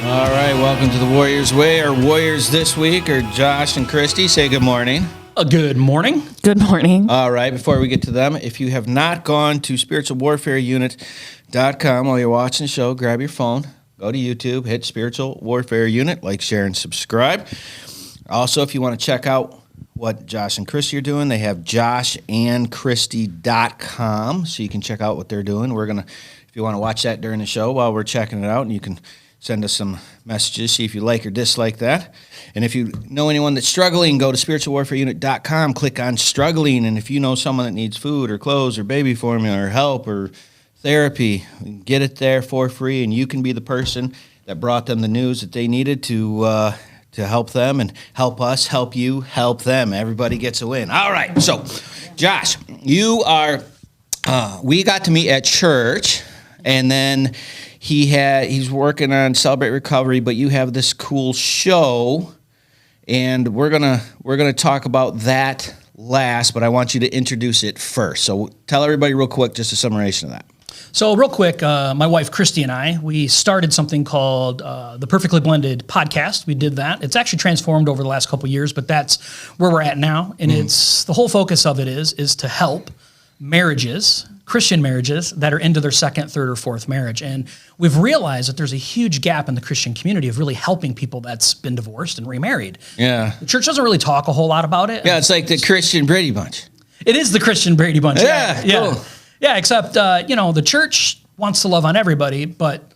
All right, welcome to the Warriors Way. Our Warriors this week are Josh and Kristy. Say good morning. Good morning. Good morning. All right, before we get to them, if you have not gone to spiritualwarfareunit.com while you're watching the show, grab your phone, go to YouTube, hit Spiritual Warfare Unit, like, share, and subscribe. Also, if you want to check out what Josh and Kristy are doing, they have joshandkristy.com, so you can check out what they're doing. If you want to watch that during the show while we're checking it out, and you can send us some messages, see if you like or dislike that. And if you know anyone that's struggling, go to spiritualwarfareunit.com, click on struggling, and if you know someone that needs food or clothes or baby formula or help or therapy, get it there for free, and you can be the person that brought them the news that they needed to help them and help us, help you, help them. Everybody gets a win. All right, so Josh, we got to meet at church, and then he's working on Celebrate Recovery, but you have this cool show, and we're gonna talk about that last, but I want you to introduce it first. So tell everybody real quick, just a summation of that. So real quick, my wife Kristy and I, we started something called the Perfectly Blended podcast. We did that. It's actually transformed over the last couple of years, but that's where we're at now. And it's the whole focus of it is to help marriages, Christian marriages that are into their second, third, or fourth marriage. And we've realized that there's a huge gap in the Christian community of really helping people that's been divorced and remarried. Yeah. The church doesn't really talk a whole lot about it. Yeah, it's like the Christian Brady Bunch. It is the Christian Brady Bunch. Yeah, yeah. cool. Yeah, except, the church wants to love on everybody, but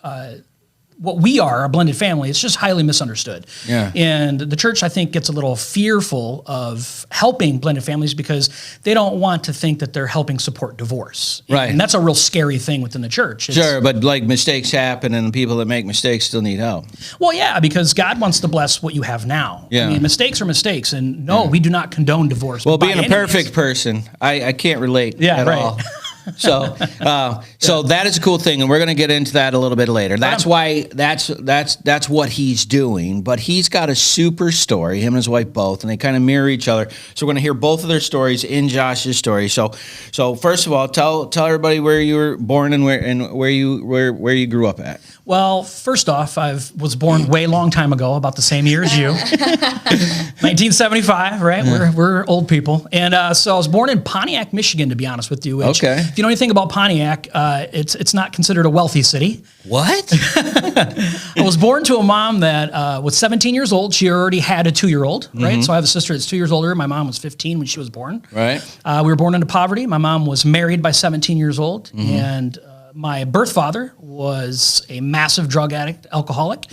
what we are, a blended family, it's just highly misunderstood. Yeah. And the church, I think, gets a little fearful of helping blended families because they don't want to think that they're helping support divorce. Right. And that's a real scary thing within the church. Sure, but like mistakes happen, and the people that make mistakes still need help. Well, yeah, because God wants to bless what you have now. Yeah. I mean, mistakes are mistakes, and no, we do not condone divorce. Well, by being a any means. perfect person, I can't relate at right. all. So that is a cool thing, and we're going to get into that a little bit later. That's why that's what he's doing. But he's got a super story, him and his wife both, and they kind of mirror each other. So we're going to hear both of their stories in Josh's story. So first of all, tell everybody where you were born and where you grew up at. Well, first off, I was born way long time ago, about the same year as you, 1975. Right? Yeah. We're old people, and so I was born in Pontiac, Michigan, to be honest with you. Which, okay. If you know anything about Pontiac, it's not considered a wealthy city. What? I was born to a mom that was 17 years old. She already had a 2-year-old, right? So I have a sister that's 2 years older. My mom was 15 when she was born. Right. We were born into poverty. My mom was married by 17 years old, and my birth father was a massive drug addict, alcoholic,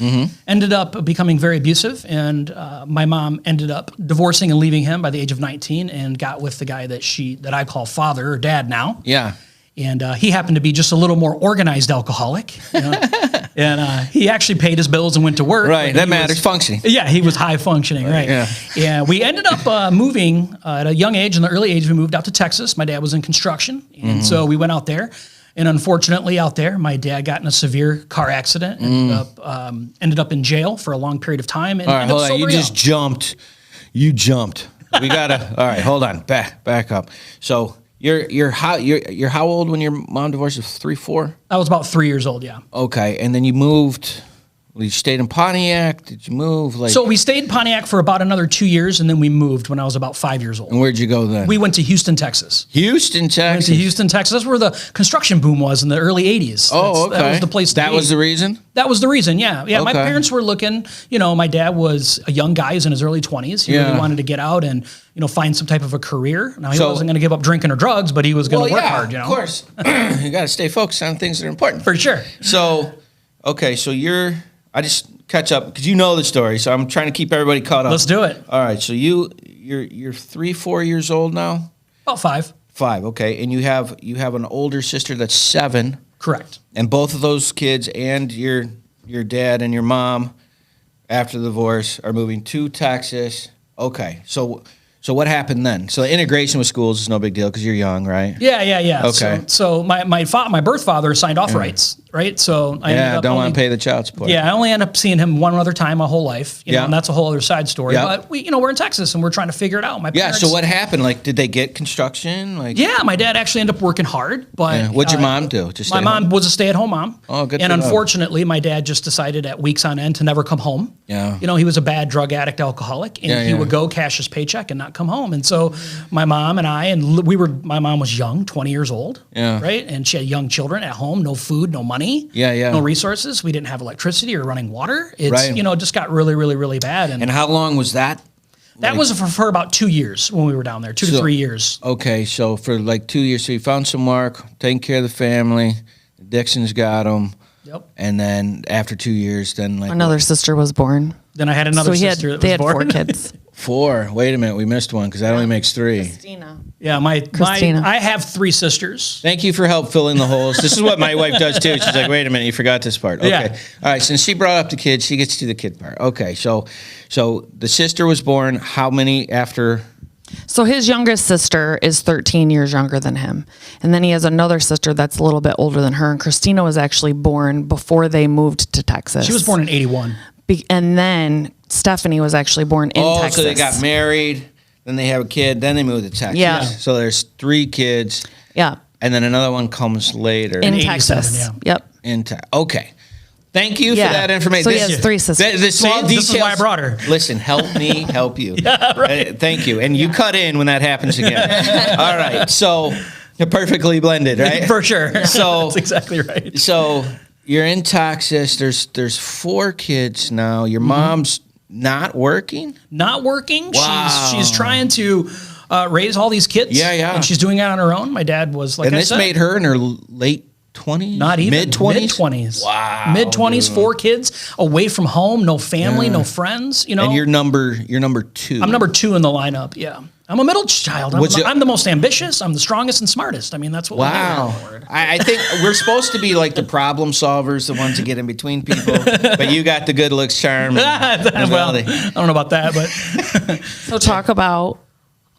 ended up becoming very abusive, and my mom ended up divorcing and leaving him by the age of 19 and got with the guy that I call father or dad now. Yeah. And he happened to be just a little more organized alcoholic. And he actually paid his bills and went to work. Right, that matters, functioning. Yeah, he was high functioning, right. Yeah. And we ended up moving at a young age. In the early age, we moved out to Texas. My dad was in construction, and so we went out there. And unfortunately, out there, my dad got in a severe car accident and ended up in jail for a long period of time. And all right, hold on. You just jumped. You jumped. We gotta. All right, hold on. Back up. So you're how old when your mom divorced? 3, 4? I was about 3 years old. Yeah. Okay, and then you moved. Well, you stayed in Pontiac. Did you move? So we stayed in Pontiac for about another 2 years, and then we moved when I was about 5 years old. And where'd you go then? We went to Houston, Texas. Houston, Texas. Went to Houston, Texas. That's where the construction boom was in the early 80s. Oh, okay. That was the place to be. That was the reason? That was the reason, yeah. Yeah, my Okay. parents were looking, my dad was a young guy. He was in his early 20s. He really wanted to get out and, find some type of a career. Now, he wasn't going to give up drinking or drugs, but he was going to work hard, of course. You got to stay focused on things that are important. For sure. So, okay, so I just catch up because you know the story, so I'm trying to keep everybody caught up. Let's do it. All right, so you're 3, 4 years old now? About 5. 5, okay, and you have an older sister that's 7. Correct. And both of those kids and your dad and your mom, after the divorce, are moving to Texas. Okay, so what happened then? So the integration with schools is no big deal because you're young, right? Yeah. Okay. So my birth father signed off rights right? So I ended up don't only, want to pay the child support. Yeah, I only ended up seeing him one other time my whole life, you know, and that's a whole other side story. Yeah. But we're in Texas and we're trying to figure it out. My parents, So what happened? Like, did they get construction? Like, yeah, my dad actually ended up working hard, but what'd your mom do? Just my stay mom home? was a stay-at-home mom. Oh, good And for them. unfortunately, my dad just decided at weeks on end to never come home. Yeah. You know, he was a bad drug addict, alcoholic, and he would go cash his paycheck and not come home. And so my mom and I, my mom was young, 20 years old, right? And she had young children at home, no food, no money, no resources. We didn't have electricity or running water. It's, it just got really, really, really bad. And how long was that? That was for about 2 years when we were down there, 2 to 3 years. Okay, so for like 2 years, so you found some work, taking care of the family, addictions got them. Yep. And then after 2 years, then like another sister was born. Then I had another sister that was they born. had 4 kids. 4. Wait a minute, we missed one because that only makes 3. Christina. Yeah, Christina. I have 3 sisters. Thank you for help filling the holes. This is what my wife does too. She's like, wait a minute, you forgot this part. Okay. Yeah. All right, since she brought up the kids, she gets to the kid part. Okay, so the sister was born how many after? So his youngest sister is 13 years younger than him. And then he has another sister that's a little bit older than her. And Christina was actually born before they moved to Texas. She was born in 81. And then Stephanie was actually born in Texas. So they got married, then they have a kid, then they moved to Texas. Yeah. So there's 3 kids. Yeah. And then another one comes later. In 87, Texas. Yep. Okay. Thank you for that information. So he has 3 sisters. The same This details. is why I brought her. Listen, help me help you. Thank you. And you cut in when that happens again. All right. So you're perfectly blended, right? For sure. So that's exactly right. So you're in Texas. There's 4 kids now. Your mom's not working? Not working. Wow. She's trying to raise all these kids. Yeah. And she's doing it on her own. My dad was like, and this made her in her late 20s? Not even mid-20s? Mid-20s. Wow. Mid-20s, 4 kids, away from home, no family, no friends. You know. And you're number 2. I'm number 2 in the lineup. Yeah. I'm a middle child. I'm the most ambitious. I'm the strongest and smartest. I mean, that's what. Wow. I think we're supposed to be like the problem solvers, the ones that get in between people. But you got the good looks, charm, and well, ability. I don't know about that, but So talk about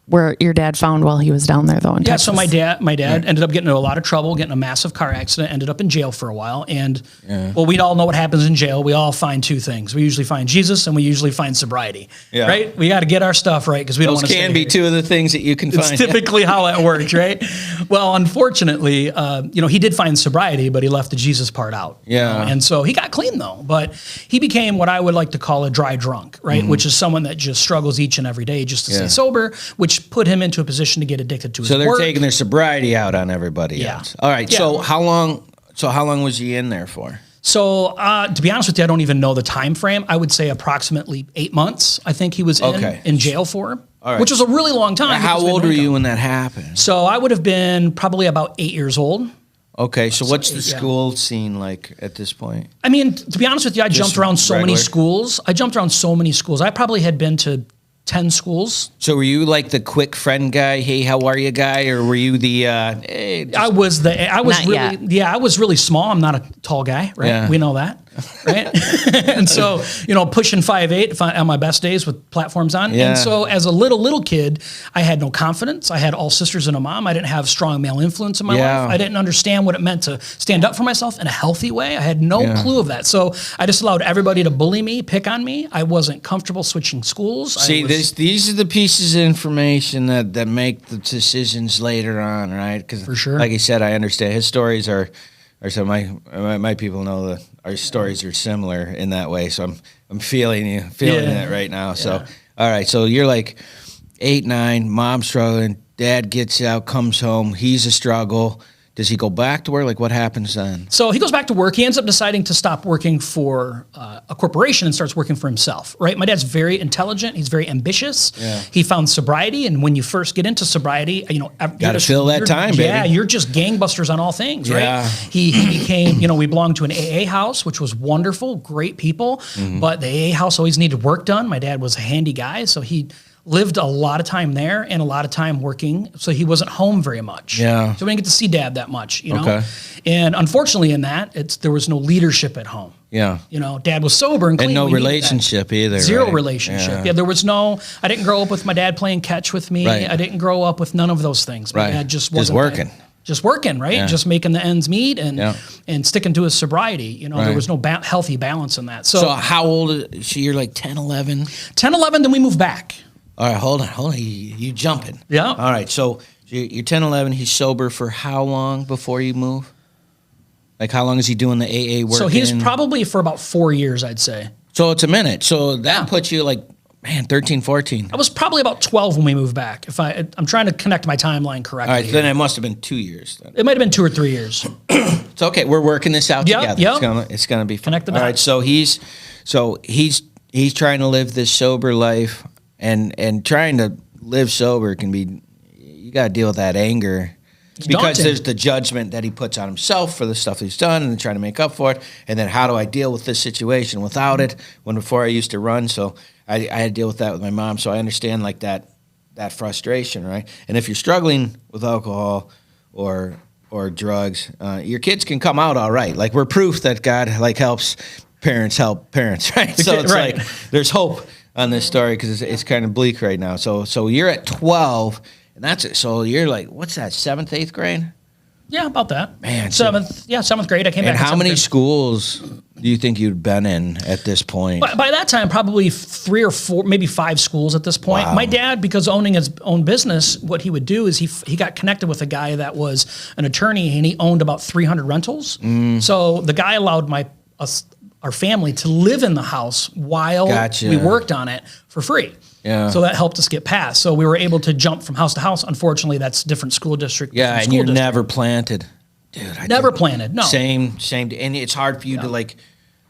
where your dad found while he was down there, though, in Texas. So my dad ended up getting into a lot of trouble, getting in a massive car accident, ended up in jail for a while. And, well, we all know what happens in jail. We all find 2 things. We usually find Jesus and we usually find sobriety, right? We got to get our stuff right because we don't want to stay Those can be here. 2 of the things that you can find. It's typically how it works, right? Well, unfortunately, he did find sobriety, but he left the Jesus part out. Yeah. And so he got clean, though. But he became what I would like to call a dry drunk, right? Which is someone that just struggles each and every day just to stay sober, which put him into a position to get addicted to his work. So they're taking their sobriety out on everybody else. All right. Yeah. So how long was he in there for? So to be honest with you, I don't even know the time frame. I would say approximately 8 months. I think he was in jail for, which was a really long time. How old were you when that happened? So I would have been probably about 8 years old. Okay, so what's the school scene like at this point? I mean, to be honest with you, I jumped around so many schools. I probably had been to 10 schools. So were you like the quick friend guy, hey, how are you guy, or were you the hey, I was really small. I'm not a tall guy, right? Yeah. We know that, right? And so, pushing 5'8" on my best days with platforms on. Yeah. And so as a little kid, I had no confidence. I had all sisters and a mom. I didn't have strong male influence in my life. I didn't understand what it meant to stand up for myself in a healthy way. I had no clue of that. So I just allowed everybody to bully me, pick on me. I wasn't comfortable switching schools. These are the pieces of information that make the decisions later on, right? Because for sure, like I said, I understand his stories are so my people know that our stories are similar in that way. So I'm feeling it right now. So all right, so you're like 8, 9, mom struggling, dad gets out, comes home, he's a struggle. Does he go back to work? Like, what happens then? So he goes back to work. He ends up deciding to stop working for a corporation and starts working for himself, right? My dad's very intelligent. He's very ambitious. Yeah. He found sobriety. And when you first get into sobriety, got to fill that time, baby. Yeah, you're just gangbusters on all things, right? He became, we belonged to an AA house, which was wonderful, great people. Mm-hmm. But the AA house always needed work done. My dad was a handy guy, so he lived a lot of time there and a lot of time working, so he wasn't home very much. Yeah. So we didn't get to see dad that much, Okay. And unfortunately in that, there was no leadership at home. Yeah. Dad was sober and clean. And no relationship either. Zero relationship. Yeah, there was I didn't grow up with my dad playing catch with me. Right. I didn't grow up with none of those things. My dad just wasn't working. just working, right? Yeah. Just making the ends meet and Yeah. and sticking to his sobriety. You know, Right. there was no healthy balance in that. So how old is she? You're like 10, 11? 10, 11, then we moved back. All right, hold on. You jumping. Yeah. All right, so you're 10, 11. He's sober for how long before you move? Like how long is he doing the AA work? So he's probably for about 4 years, I'd say. So it's a minute. So that puts you like, man, 13, 14. I was probably about 12 when we moved back. I'm trying to connect my timeline correctly. All right, then it must have been 2 years then. It might have been 2 or 3 years. It's okay. We're working this out Yep, together. yep. It's gonna be fun. Connect the All right. dots. So he's trying to live this sober life, and trying to live sober can be, you got to deal with that anger. Because daunting. there's the judgment that he puts on himself for the stuff he's done, and then trying to make up for it. And then how do I deal with this situation without it? When before I used to run, so I had to deal with that with my mom. So I understand like that frustration, right? And if you're struggling with alcohol or drugs, your kids can come out all right. Like we're proof that God like help parents, right? So it's Right. like there's hope on this story because it's kind of bleak right now. So you're at 12. And that's it. So you're like, what's that, 7th, 8th grade? Yeah, about that. Man, so- seventh grade. I came back. And in how seventh many grade. schools do you think you'd been in at this point? By that time, probably 3 or 4, maybe 5 schools at this point. Wow. My dad, because owning his own business, what he would do is he got connected with a guy that was an attorney, and he owned about 300 rentals. Mm. So the guy allowed our family to live in the house while Gotcha. we worked on it for free. Yeah. So that helped us get past. So we were able to jump from house to house. Unfortunately, that's different school district. Yeah, different and school you're district. never planted. Dude, I Never think- planted, no. Same, and it's hard for you to like,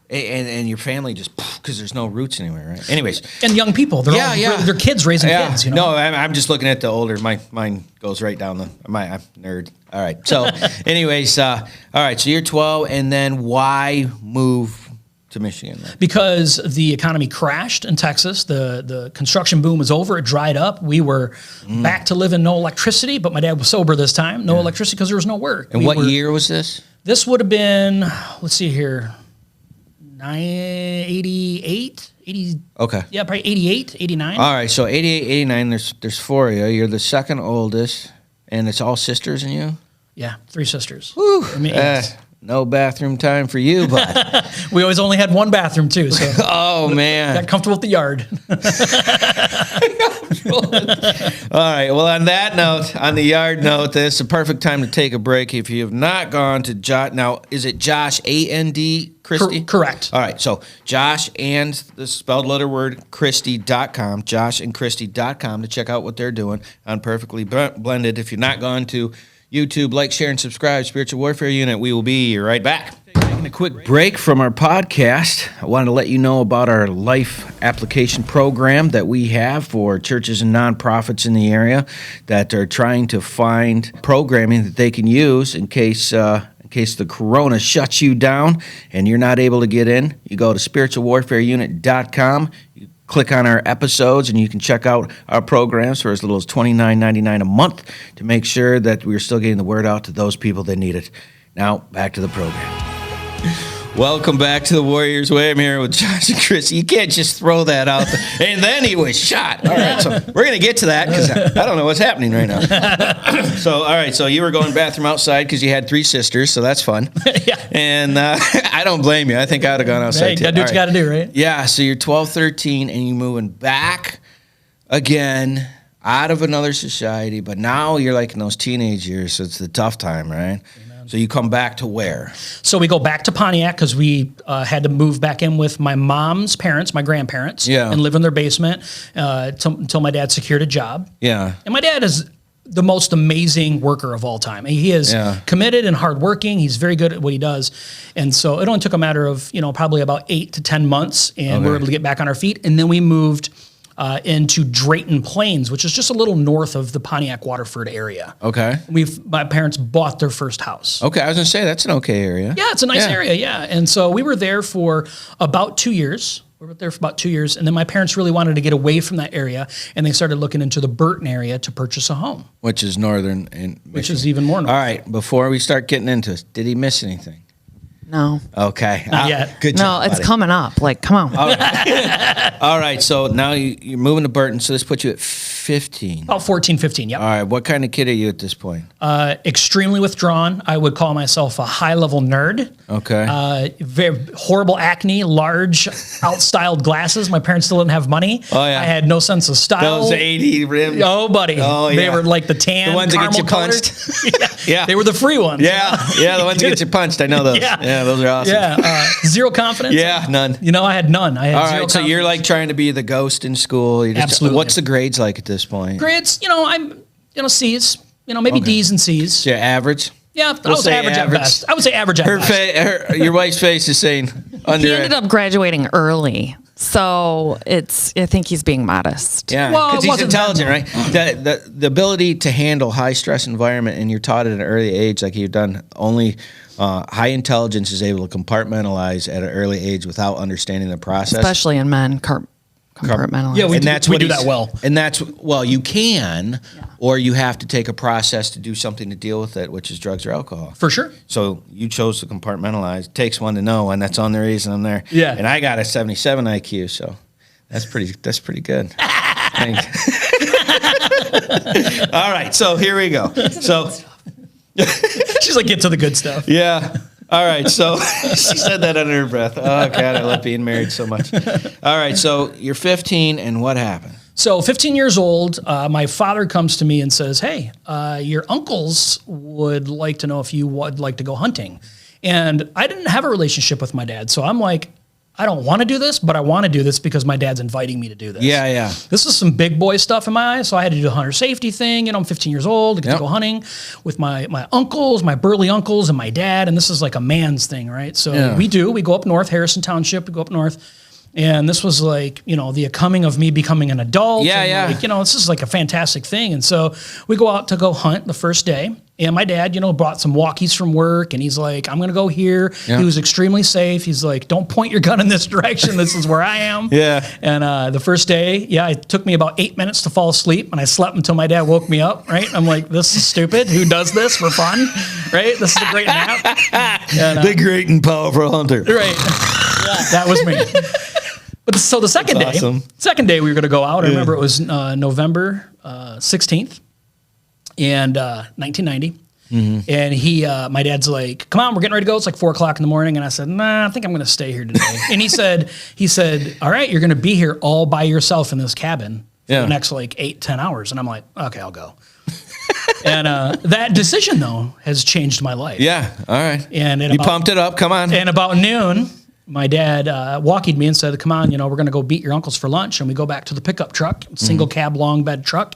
and your family just, because there's no roots anywhere, right? Anyways. And young people, they're kids raising kids. You know? No, I'm just looking at the older. Mine goes right down I'm nerd. All right. So, anyways, all right. So you're 12, and then why move to Michigan? Then? Because the economy crashed in Texas. The construction boom was over. It dried up. We were back to living no electricity, but my dad was sober this time. No electricity because there was no work. And what year was this? This would have been, let's see here, 88, 80, Okay. yeah, probably 88, 89. All right. So 88, 89. There's 4 of you. You're the second oldest, and it's all sisters and you. Yeah, 3 sisters. Whew. I mean, yes. No bathroom time for you, but We always only had one bathroom too, so oh man. got comfortable with the yard. All right. Well, on that note, on the yard note, this is a perfect time to take a break. If you have not gone to Josh, now is it Josh And Kristy? Correct. All right. So Josh and the spelled letter word Kristy.com, joshandkristy.com to check out what they're doing on Perfectly Blended. If you're not gone to YouTube, like, share, and subscribe. Spiritual Warfare Unit. We will be right back. Taking a quick break from our podcast. I wanted to let you know about our life application program that we have for churches and nonprofits in the area that are trying to find programming that they can use in case the corona shuts you down and you're not able to get in. You go to spiritualwarfareunit.com. Click on our episodes, and you can check out our programs for as little as $29.99 a month to make sure that we're still getting the word out to those people that need it. Now, back to the program. Welcome back to the Warriors Way. I'm here with Josh and Chris. You can't just throw that out there. And then he was shot. All right, so we're going to get to that because I don't know what's happening right now. So, all right, so you were going bathroom outside because you had 3 sisters, so that's fun. Yeah. And I don't blame you. I think I would have gone outside Hey, you too. got to do what All you right. got to do, right? Yeah, so you're 12, 13, and you're moving back again out of another society, but now you're like in those teenage years, so it's the tough time, right? So you come back to where? So we go back to Pontiac because we had to move back in with my mom's parents, my grandparents, Yeah. and live in their basement until my dad secured a job. Yeah. And my dad is the most amazing worker of all time. He is committed and hardworking. He's very good at what he does. And so it only took a matter of, probably about 8 to 10 months, and we were able to get back on our feet. And then we moved into Drayton Plains, which is just a little north of the Pontiac Waterford area. Okay. My parents bought their first house. Okay, I was going to say, that's an okay area. Yeah, it's a nice area, yeah. And so we were there for about 2 years. We were there for about 2 years. And then my parents really wanted to get away from that area, and they started looking into the Burton area to purchase a home. Which is northern in Michigan. Which is even more north. All right, before we start getting into it, did he miss anything? No. Okay. Not yet. Good No, job, it's buddy. coming up. Like, come on. All right, so now you're moving to Burton, so this puts you at 15. About 14, 15, yep. All right. What kind of kid are you at this point? Extremely withdrawn. I would call myself a high-level nerd. Okay. Very horrible acne, large, out-styled glasses. My parents still didn't have money. Oh, yeah. I had no sense of style. Those 80 rims. Oh, buddy. Oh, yeah. They were like the tan, The ones that get you caramel punched. colored. Yeah. They were the free ones. Yeah. Yeah. The ones that get you punched. I know those. Yeah. Those are awesome. Yeah. Zero confidence. Yeah. None. I had none. I had All zero right. So you're confidence. like trying to be the ghost in school. Absolutely. What's the grades like at this point? Grades, I'm, C's, maybe D's and C's. Yeah. Average. Yeah, I would say average at best. I would say average at best. Your wife's face is saying under. He ended up graduating early, so I think he's being modest. Yeah, Well, because it he's wasn't intelligent, that right? The ability to handle high stress environment, and you're taught at an early age, like you've done. Only high intelligence is able to compartmentalize at an early age without understanding the process. Especially in men, compartmentalize. Yeah, we do he's- that well. And you can, or you have to take a process to do something to deal with it, which is drugs or alcohol. For sure. So you chose to compartmentalize. It takes one to know, and that's on the reason I'm there. Yeah. And I got a 77 IQ, so that's pretty good. Thanks. All right, so here we go. So She's like, get to the good stuff. yeah. All right, so she said that under her breath. Oh God, I love being married so much. All right, so you're 15, and what happened? So 15 years old, my father comes to me and says, hey, your uncles would like to know if you would like to go hunting. And I didn't have a relationship with my dad. So I'm like, I don't want to do this, but I want to do this because my dad's inviting me to do this. Yeah, yeah. This is some big boy stuff in my eyes. So I had to do the hunter safety thing. I'm 15 years old. I get to go hunting with my uncles, my burly uncles, and my dad. And this is like a man's thing, right? So we go up north, Harrison Township, we go up north. And this was like, the coming of me becoming an adult. Yeah, and yeah. Like, this is like a fantastic thing. And so we go out to go hunt the first day. And my dad, brought some walkies from work. And he's like, I'm going to go here. Yeah. He was extremely safe. He's like, don't point your gun in this direction. This is where I am. Yeah. And the first day, it took me about 8 minutes to fall asleep. And I slept until my dad woke me up, right? I'm like, this is stupid. Who does this for fun? Right? This is a great nap. And, The great and powerful hunter. right. That was me. But so the second day we were going to go out. I remember it was November 16th and 1990. Mm-hmm. And my dad's like, come on, we're getting ready to go. It's like 4:00 in the morning. And I said, nah, I think I'm going to stay here today. And he said, all right, you're going to be here all by yourself in this cabin for the next like 8-10 hours. And I'm like, okay, I'll go. And that decision though has changed my life. Yeah. All right. And you pumped it up. Come on. And about noon, my dad walkied me and said, come on, we're going to go beat your uncles for lunch. And we go back to the pickup truck, single cab, long bed truck.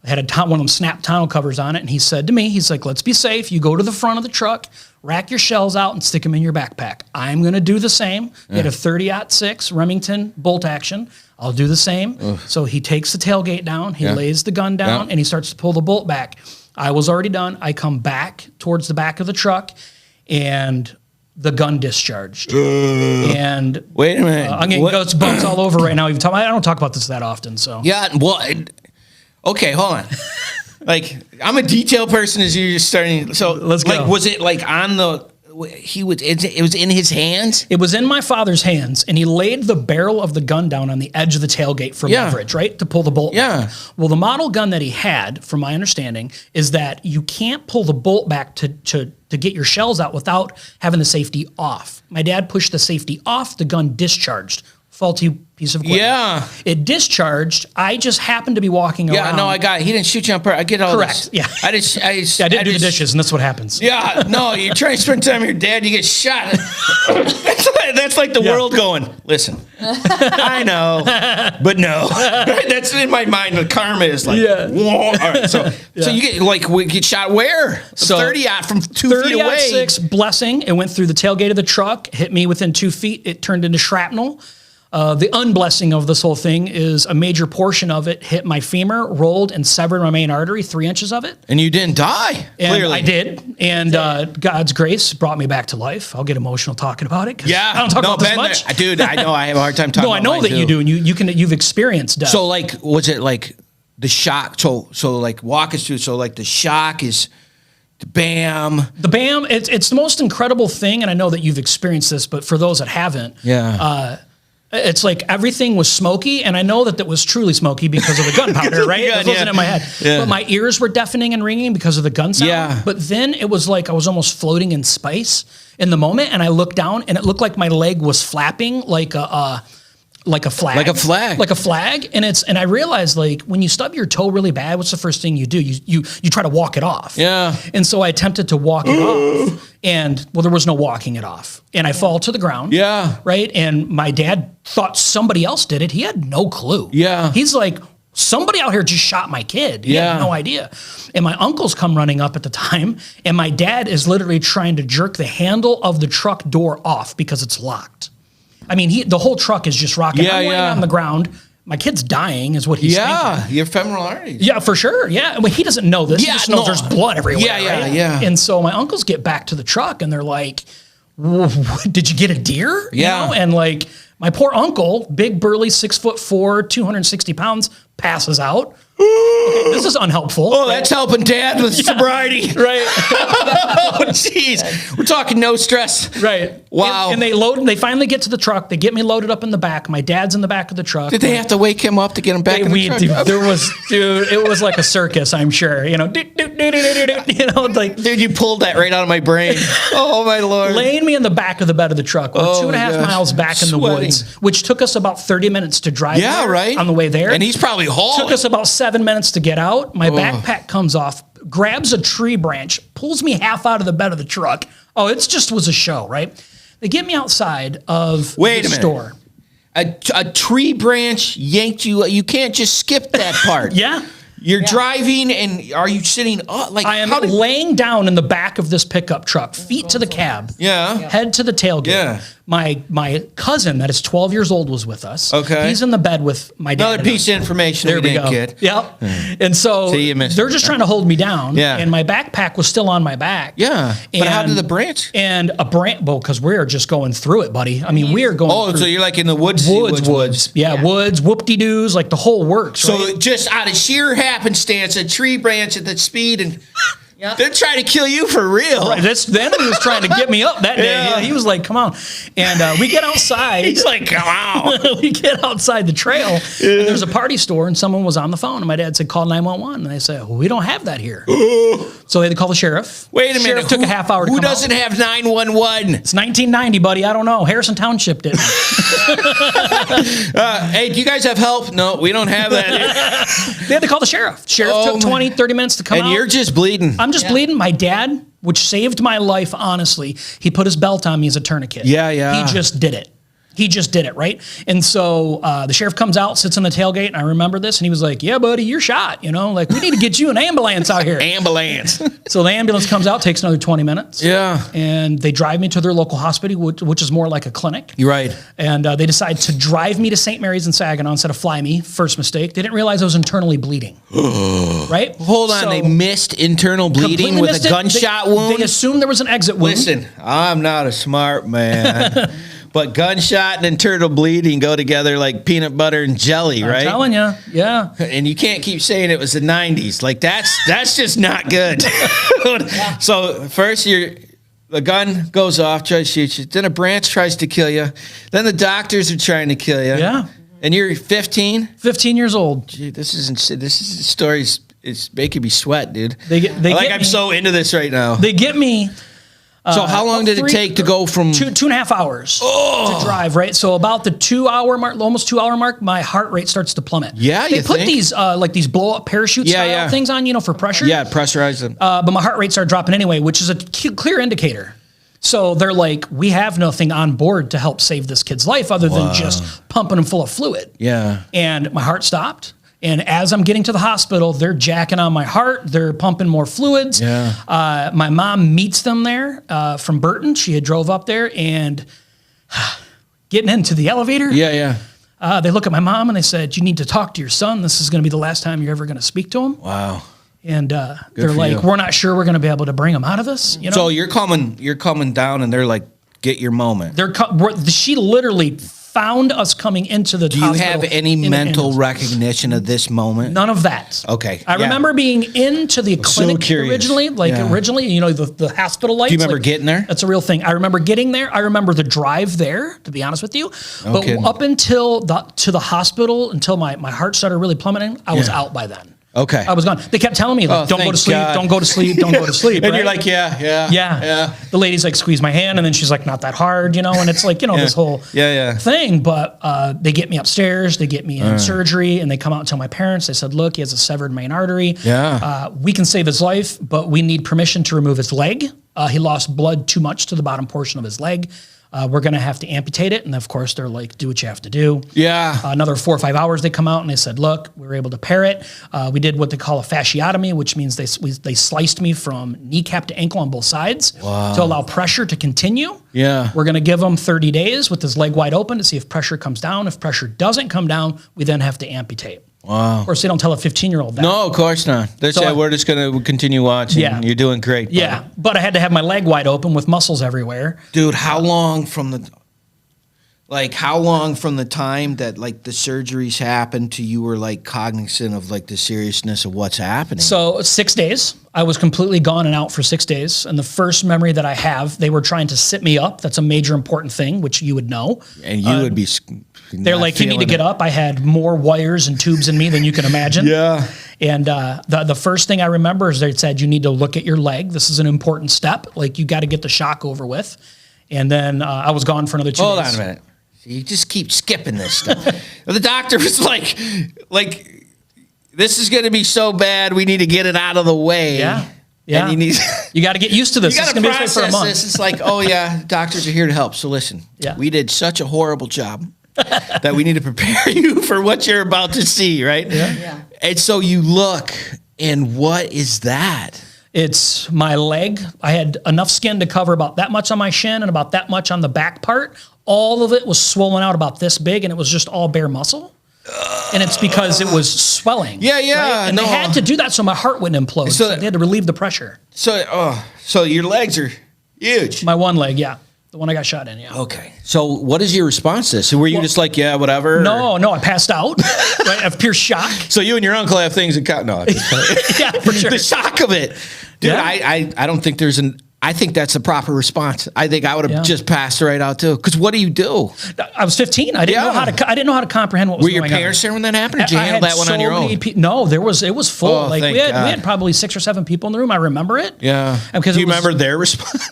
I had one of them snap tonneau covers on it. And he said to me, he's like, let's be safe. You go to the front of the truck, rack your shells out and stick them in your backpack. I'm going to do the same. He had a 30-06 Remington bolt action. I'll do the same. Ugh. So he takes the tailgate down. He lays the gun down and he starts to pull the bolt back. I was already done. I come back towards the back of the truck and the gun discharged. And wait a minute. I'm getting goosebumps all over right now. I don't talk about this that often. So yeah, well, okay, hold on. Like I'm a detail person as you're starting. So let's go. Like, was it like on the? It was in his hands. It was in my father's hands, and he laid the barrel of the gun down on the edge of the tailgate for leverage, right, to pull the bolt back. Well, the model gun that he had, from my understanding, is that you can't pull the bolt back to get your shells out without having the safety off. My dad pushed the safety off, the gun discharged. Faulty piece of equipment. Yeah. It discharged. I just happened to be walking around. Yeah, no, I got it. He didn't shoot you on purpose. I get all Correct. this. Yeah. I didn't do the dishes, and that's what happens. Yeah, no, you're trying to spend time with your dad, you get shot. That's like the world going, listen, I know, but no. Right? That's in my mind. The karma is like, whoa. All right, so you get shot where? So 30 out from 2 feet away. 6 blessing. It went through the tailgate of the truck, hit me within 2 feet. It turned into shrapnel. The unblessing of this whole thing is a major portion of it hit my femur, rolled, and severed my main artery, 3 inches of it. And you didn't die, And clearly. I did. And God's grace brought me back to life. I'll get emotional talking about it. Yeah. I don't talk about this much. Dude, I know I have a hard time talking No, about I know mine that too. you do, and you've experienced death. So, like, was it like the shock? So like, walk us through. So, like, the shock is the BAM. The BAM, it's the most incredible thing, and I know that you've experienced this, but for those that haven't, It's like everything was smoky, and I know that was truly smoky because of the gunpowder, right? It wasn't in my head. Yeah. But my ears were deafening and ringing because of the gun sound. Yeah. But then it was like I was almost floating in spice in the moment, and I looked down, and it looked like my leg was flapping like a flag. Like a flag. Like a flag. And I realized, like, when you stub your toe really bad, what's the first thing you do? You try to walk it off. Yeah. And so I attempted to walk it off, and well, there was no walking it off. And I fall to the ground. Yeah. Right? And my dad thought somebody else did it. He had no clue. Yeah. He's like, somebody out here just shot my kid. He had no idea. And my uncles come running up at the time, and my dad is literally trying to jerk the handle of the truck door off because it's locked. I mean, the whole truck is just rocking. I'm laying on the ground. My kid's dying is what he's thinking. Yeah, your femoral arteries. Yeah, for sure. Yeah. Well, he doesn't know this. He just knows there's blood everywhere. Yeah. And so my uncles get back to the truck, and they're like, did you get a deer? Yeah. You know? And like, my poor uncle, big, burly, 6'4", 260 pounds, passes out. Okay, this is unhelpful. Oh, that's helping Dad with sobriety. Right. Oh, jeez. We're talking no stress. Right. Wow. And they finally get to the truck. They get me loaded up in the back. My dad's in the back of the truck. Did they have to wake him up to get him back in the truck? It was like a circus, I'm sure. You know, like. Dude, you pulled that right out of my brain. Oh, my Lord. Laying me in the back of the bed of the truck. We're 2.5 miles back in the woods, which took us about 30 minutes to drive on the way there. And he's probably hauling. Took us about 7 minutes to get out. My backpack comes off, grabs a tree branch, pulls me half out of the bed of the truck. Oh, it just was a show, right? They get me outside of the store. A tree branch yanked you. You can't just skip that part. Yeah. You're driving, and are you sitting up? Like, I am laying down in the back of this pickup truck, feet to the cab, head to the tailgate. Yeah. My cousin that is 12 years old was with us. Okay. He's in the bed with my dad. Another piece of information there we didn't get. Yep. And so they're just trying to hold me down. Yeah. And my backpack was still on my back. Yeah. But how did the branch? And a branch, well, because we're just going through it, buddy. I mean, we are going through. So you're like in the woods. Woods. Yeah, woods, whoop-de-doos, like the whole works. So right? just out of sheer happenstance, a tree branch at that speed, and they're trying to kill you for real. Right. The enemy was trying to get me up that day. Yeah. He was like, come on. And we get outside. He's like, come on. We get outside the trail. And there's a party store, and someone was on the phone. And my dad said, call 911. And they said, well, we don't have that here. So they had to call the sheriff. Wait a minute. Sheriff took a half hour to come Who doesn't have 911? It's 1990, buddy. I don't know. Harrison Township did. Hey, do you guys have help? No, we don't have that. They had to call the sheriff. Sheriff took 20, 30 minutes to come out. And you're just bleeding. I'm just bleeding. My dad, which saved my life, honestly, he put his belt on me as a tourniquet. Yeah. He just did it. He just did it, right? And so the sheriff comes out, sits in the tailgate, and I remember this, and he was like, yeah, buddy, you're shot, you know? Like, we need to get you an ambulance out here. Ambulance. So the ambulance comes out, takes another 20 minutes. Yeah. And they drive me to their local hospital, which is more like a clinic. You're right. And they decide to drive me to St. Mary's in Saginaw instead of fly me. First mistake. They didn't realize I was internally bleeding. Right? Hold on. So, they missed internal bleeding with a gunshot wound? They assumed there was an exit wound. Listen, I'm not a smart man. But gunshot and internal bleeding go together like peanut butter and jelly, right? I'm telling you, yeah. And you can't keep saying it was the 90s. Like, that's just not good. So first the gun goes off, tries to shoot you. Then a branch tries to kill you. Then the doctors are trying to kill you. Yeah. And you're 15? 15 years old. Gee, this is stories. It's making me sweat, dude. I'm so into this right now. They get me. So how long did it take to go from 2.5 hours to drive, right? So about the 2 hour mark, almost 2 hour mark, my heart rate starts to plummet. Yeah, they put these like these blow up parachute style things on, you know, for pressure. Yeah, pressurize them. But my heart rate started dropping anyway, which is a clear indicator. So they're like, we have nothing on board to help save this kid's life other than just pumping him full of fluid. Yeah. And my heart stopped. And as I'm getting to the hospital, they're jacking on my heart. They're pumping more fluids. Yeah. My mom meets them there from Burton. She had drove up there and getting into the elevator. Yeah. They look at my mom and they said, you need to talk to your son. This is going to be the last time you're ever going to speak to him. Wow. And they're like, we're not sure we're going to be able to bring him out of this. You know? So you're coming down and they're like, get your moment. She literally found us coming into the Do you hospital. have any in mental ambulance. recognition of this moment? None of that. Okay, I yeah. remember being into the so clinic curious. originally, Yeah. the hospital lights. Do you remember getting there? That's a real thing. I remember getting there. I remember the drive there, to be honest with you. But kidding. up until to the hospital, until my heart started really plummeting, I was Yeah. out by then. Okay. I was gone. They kept telling me, like, Oh, don't go thank to sleep, God. don't go to sleep, don't go to sleep. And right? you're like, yeah. The lady's like, squeeze my hand, and then she's like, not that hard, and it's like, this whole thing. But they get me upstairs, they get me in surgery, and they come out and tell my parents. They said, look, he has a severed main artery. Yeah. We can save his life, but we need permission to remove his leg. He lost blood too much to the bottom portion of his leg. We're going to have to amputate it. And of course, they're like, do what you have to do. Yeah. Another 4 or 5 hours, they come out and they said, look, we were able to pair it. We did what they call a fasciotomy, which means they sliced me from kneecap to ankle on both sides to allow pressure to continue. Yeah. We're going to give him 30 days with his leg wide open to see if pressure comes down. If pressure doesn't come down, we then have to amputate. Wow. Of course, they don't tell a 15-year-old that. No, of course not. They So said, we're just going to continue watching. Yeah. You're doing great. buddy. Yeah, but I had to have my leg wide open with muscles everywhere. Dude, how long from the time that like the surgeries happened to you were like cognizant of like the seriousness of what's happening? So 6 days. I was completely gone and out for 6 days. And the first memory that I have, they were trying to sit me up. That's a major important thing, which you would know. And you would be. They're like, you need to get up. I had more wires and tubes in me than you can imagine. Yeah. And the first thing I remember is they said, you need to look at your leg. This is an important step. Like, you got to get the shock over with. And then I was gone for another 2 days. Hold on a minute. You just keep skipping this stuff. The doctor was like, this is going to be so bad. We need to get it out of the way. Yeah. Yeah. And you got to get used to this. You got It's to gonna be this way for a process month. this. It's like, oh yeah, doctors are here to help. So listen, Yeah. we did such a horrible job that we need to prepare you for what you're about to see, right? Yeah. And so you look, and what is that? It's my leg. I had enough skin to cover about that much on my shin and about that much on the back part. All of it was swollen out about this big, and it was just all bare muscle. And it's because it was swelling. Yeah, yeah, right? And no. they had to do that so my heart wouldn't implode. So- So they had to relieve the pressure. So your legs are huge. My one leg, yeah. The one I got shot in, yeah. Okay. So what is your response to this? So were you just like, yeah, whatever? No, I passed out. Right, of pure shock. So you and your uncle have things in common. No, Yeah, for sure. the shock of it, dude. Yeah. I don't think there's an. I think that's the proper response. I think I would have Yeah. just passed right out too. Because what do you do? I was 15. I didn't know how to. I didn't know how to comprehend what was Were your going on. parents there when that happened? Or did you I handle had that one so on your many own? No, it was full. Oh, like thank we had God. probably 6 or 7 people in the room. I remember it. Yeah. Because do you it was- remember their response?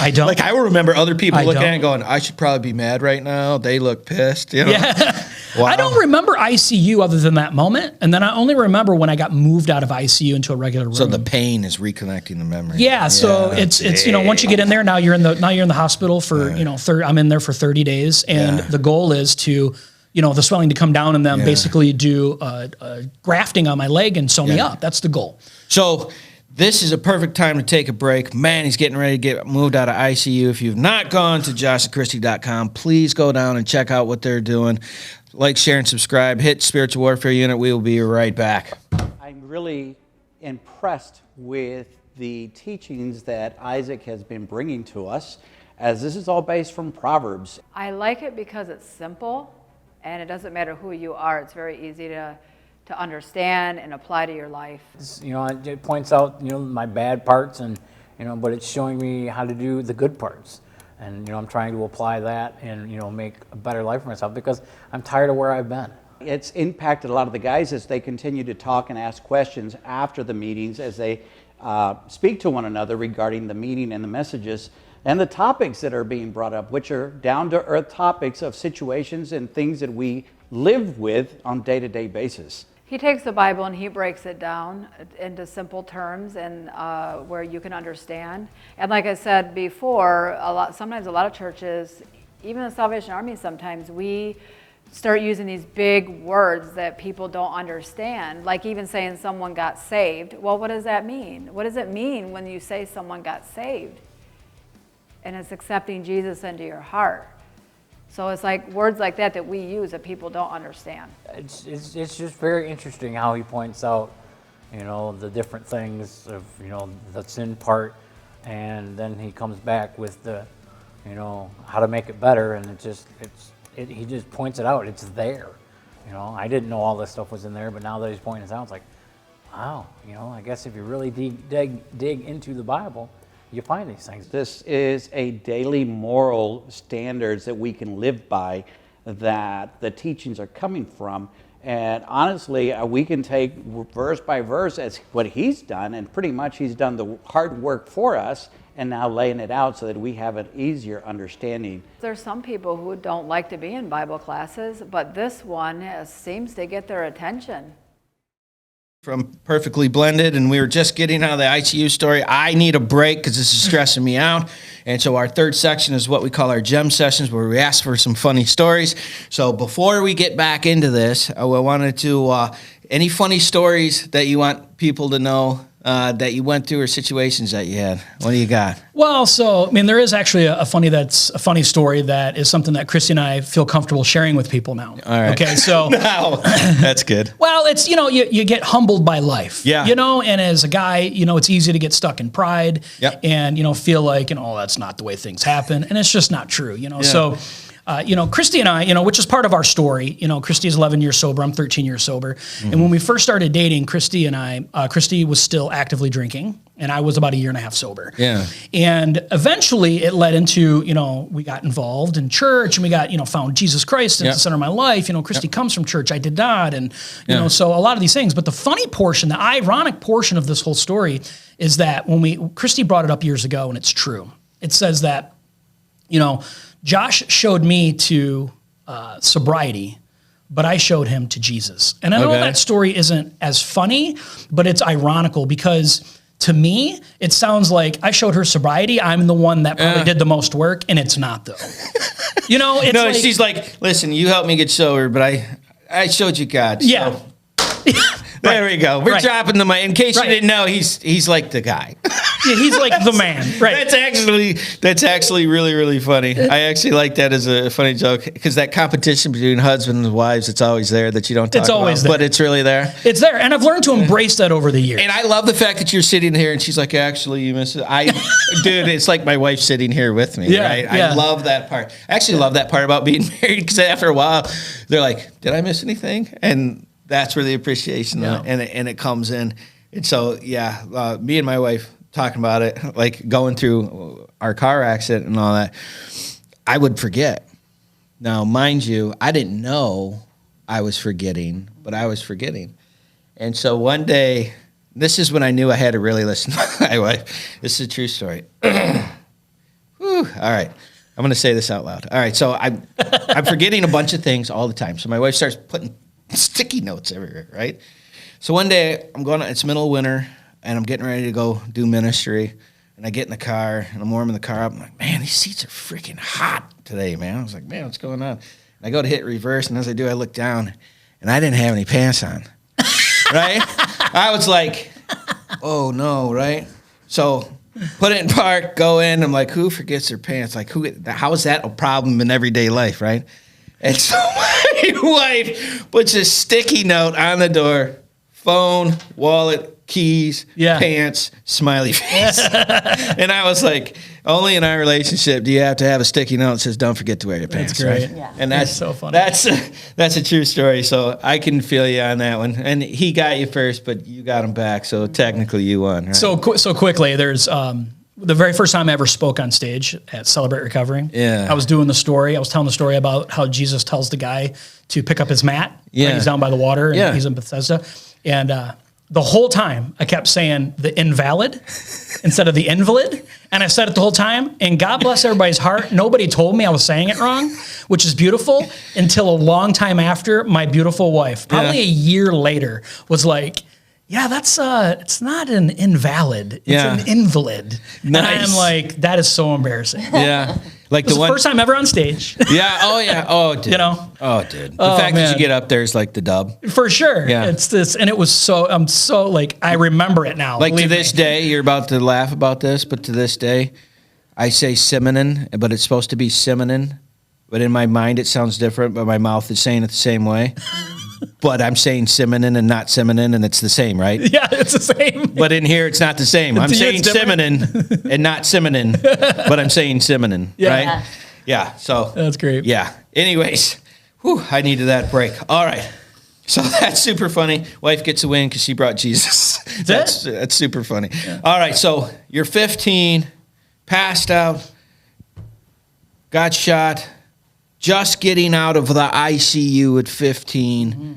I don't. Like I will remember other people I looking at it don't. and going, I should probably be mad right now. They look pissed. You know? Yeah. Wow. I don't remember ICU other than that moment, and then I only remember when I got moved out of ICU into a regular room. So the pain is reconnecting the memory. Yeah, so it's once you get in there, now you're in the hospital for I'm in there for 30 days, and Yeah. the goal is to the swelling to come down and then basically do grafting on my leg and sew me Yeah. up. That's the goal. So this is a perfect time to take a break. Man, he's getting ready to get moved out of ICU. If you've not gone to joshandchristy.com, please go down and check out what they're doing. Like, share, and subscribe. Hit Spiritual Warfare Unit. We will be right back. I'm really impressed with the teachings that Isaac has been bringing to us, as this is all based from Proverbs. I like it because it's simple, and it doesn't matter who you are. It's very easy to understand and apply to your life. It points out, my bad parts, and, but it's showing me how to do the good parts. And, I'm trying to apply that and, make a better life for myself because I'm tired of where I've been. It's impacted a lot of the guys as they continue to talk and ask questions after the meetings, as they speak to one another regarding the meeting and the messages and the topics that are being brought up, which are down-to-earth topics of situations and things that we live with on a day-to-day basis. He takes the Bible and he breaks it down into simple terms and where you can understand. And like I said before, sometimes a lot of churches, even the Salvation Army, sometimes we start using these big words that people don't understand, like even saying someone got saved. Well, what does that mean? What does it mean when you say someone got saved? And it's accepting Jesus into your heart. So it's like words like that we use that people don't understand. It's just very interesting how he points out, the different things of, the sin part, and then he comes back with the, how to make it better, and he just points it out. It's there. You know, I didn't know all this stuff was in there, but now that he's pointing it out, it's like, wow. You know, I guess if you really dig into the Bible, you find these things. This is a daily moral standards that we can live by, that the teachings are coming from. And honestly, we can take verse by verse as what he's done, and pretty much he's done the hard work for us, and now laying it out so that we have an easier understanding. There's some people who don't like to be in Bible classes, but this one seems to get their attention. From Perfectly Blended, and we were just getting out of the ICU story. I need a break because this is stressing me out. And so our third section is what we call our gem sessions, where we ask for some funny stories. So before we get back into this, I wanted to, any funny stories that you want people to know that you went through, or situations that you had? What do you got? Well, so, I mean, there is actually a funny story that is something that Kristy and I feel comfortable sharing with people now. All right. Okay, so. Wow, that's good. Well, it's, you get humbled by life. Yeah. And as a guy, it's easy to get stuck in pride. Yep. And, feel like, that's not the way things happen. And it's just not true, So, Kristy and I, which is part of our story, Kristy is 11 years sober. I'm 13 years sober. Mm-hmm. And when we first started dating, Kristy and I, Kristy was still actively drinking, and I was about a year and a half sober. Yeah. And eventually it led into, we got involved in church, and we got, found Jesus Christ at the center of my life. Kristy comes from church. I did not. And, so a lot of these things. But the funny portion, the ironic portion of this whole story is that Kristy brought it up years ago, and it's true. It says that, Josh showed me to sobriety, but I showed him to Jesus. And I know that story isn't as funny, but it's ironical because to me, it sounds like I showed her sobriety. I'm the one that probably did the most work, and it's not, though. It's no, she's like, listen, you helped me get sober, but I showed you God. Yeah. So. There we go. We're dropping the mic. In case you didn't know, he's like the guy. Yeah, he's like the man. Right. That's actually really, really funny. I actually like that as a funny joke, because that competition between husbands and wives, it's always there that you don't talk about. It's always there. But it's really there. It's there. And I've learned to embrace that over the years. And I love the fact that you're sitting here and she's like, actually, you miss it. Dude, it's like my wife sitting here with me, right? Yeah. I love that part. I actually love that part about being married, because after a while, they're like, did I miss anything? And that's where the appreciation and it comes in. And so, me and my wife talking about it, like going through our car accident and all that, I would forget. Now, mind you, I didn't know I was forgetting, but I was forgetting. And so one day, this is when I knew I had to really listen to my wife. This is a true story. Whew, all right. I'm going to say this out loud. All right. So I'm forgetting a bunch of things all the time. So my wife starts putting sticky notes everywhere, right? So one day it's middle of winter, and I'm getting ready to go do ministry, and I get in the car, and I'm warming the car up. I'm like, man, these seats are freaking hot today, man. I was like, man, what's going on? And I go to hit reverse, and as I do, I look down, and I didn't have any pants on, right? I was like, oh no, right? So put it in park, go in. I'm like, who forgets their pants? Like, how is that a problem in everyday life, right? And so my wife puts a sticky note on the door: phone, wallet, keys, pants, smiley face. And I was like, only in our relationship do you have to have a sticky note that says, don't forget to wear your pants. That's great. Right? Yeah. And that's so funny. That's a true story. So I can feel you on that one. And he got you first, but you got him back. So technically you won. Right? So quickly, there's the very first time I ever spoke on stage at Celebrate Recovery. Yeah. I was telling the story about how Jesus tells the guy to pick up his mat. Yeah. When he's down by the water, and he's in Bethesda. And the whole time I kept saying the invalid instead of the invalid. And I said it the whole time. And God bless everybody's heart, nobody told me I was saying it wrong, which is beautiful, until a long time after, my beautiful wife, probably a year later, was like, yeah, that's it's not an invalid, it's an invalid. Nice. And I'm like, that is so embarrassing. Yeah. Like It was the first time ever on stage. Yeah. Oh, yeah. Oh, dude. Oh, dude. The fact that you get up there is like the dub. For sure. Yeah. It's this, and it was so, I remember it now. Like to this day, you're about to laugh about this, but to this day, I say Simonin, but it's supposed to be Simonin. But in my mind, it sounds different, but my mouth is saying it the same way. But I'm saying Simonin and not Simonin, and it's the same, right? Yeah, it's the same. But in here, it's not the same. I'm saying Simonin and not Simonin, but I'm saying Simonin, right? Yeah. So That's great. Yeah. Anyways, I needed that break. All right. So that's super funny. Wife gets a win because she brought Jesus. That's super funny. Yeah. All right. So you're 15, passed out, got shot, just getting out of the ICU at 15. Mm-hmm.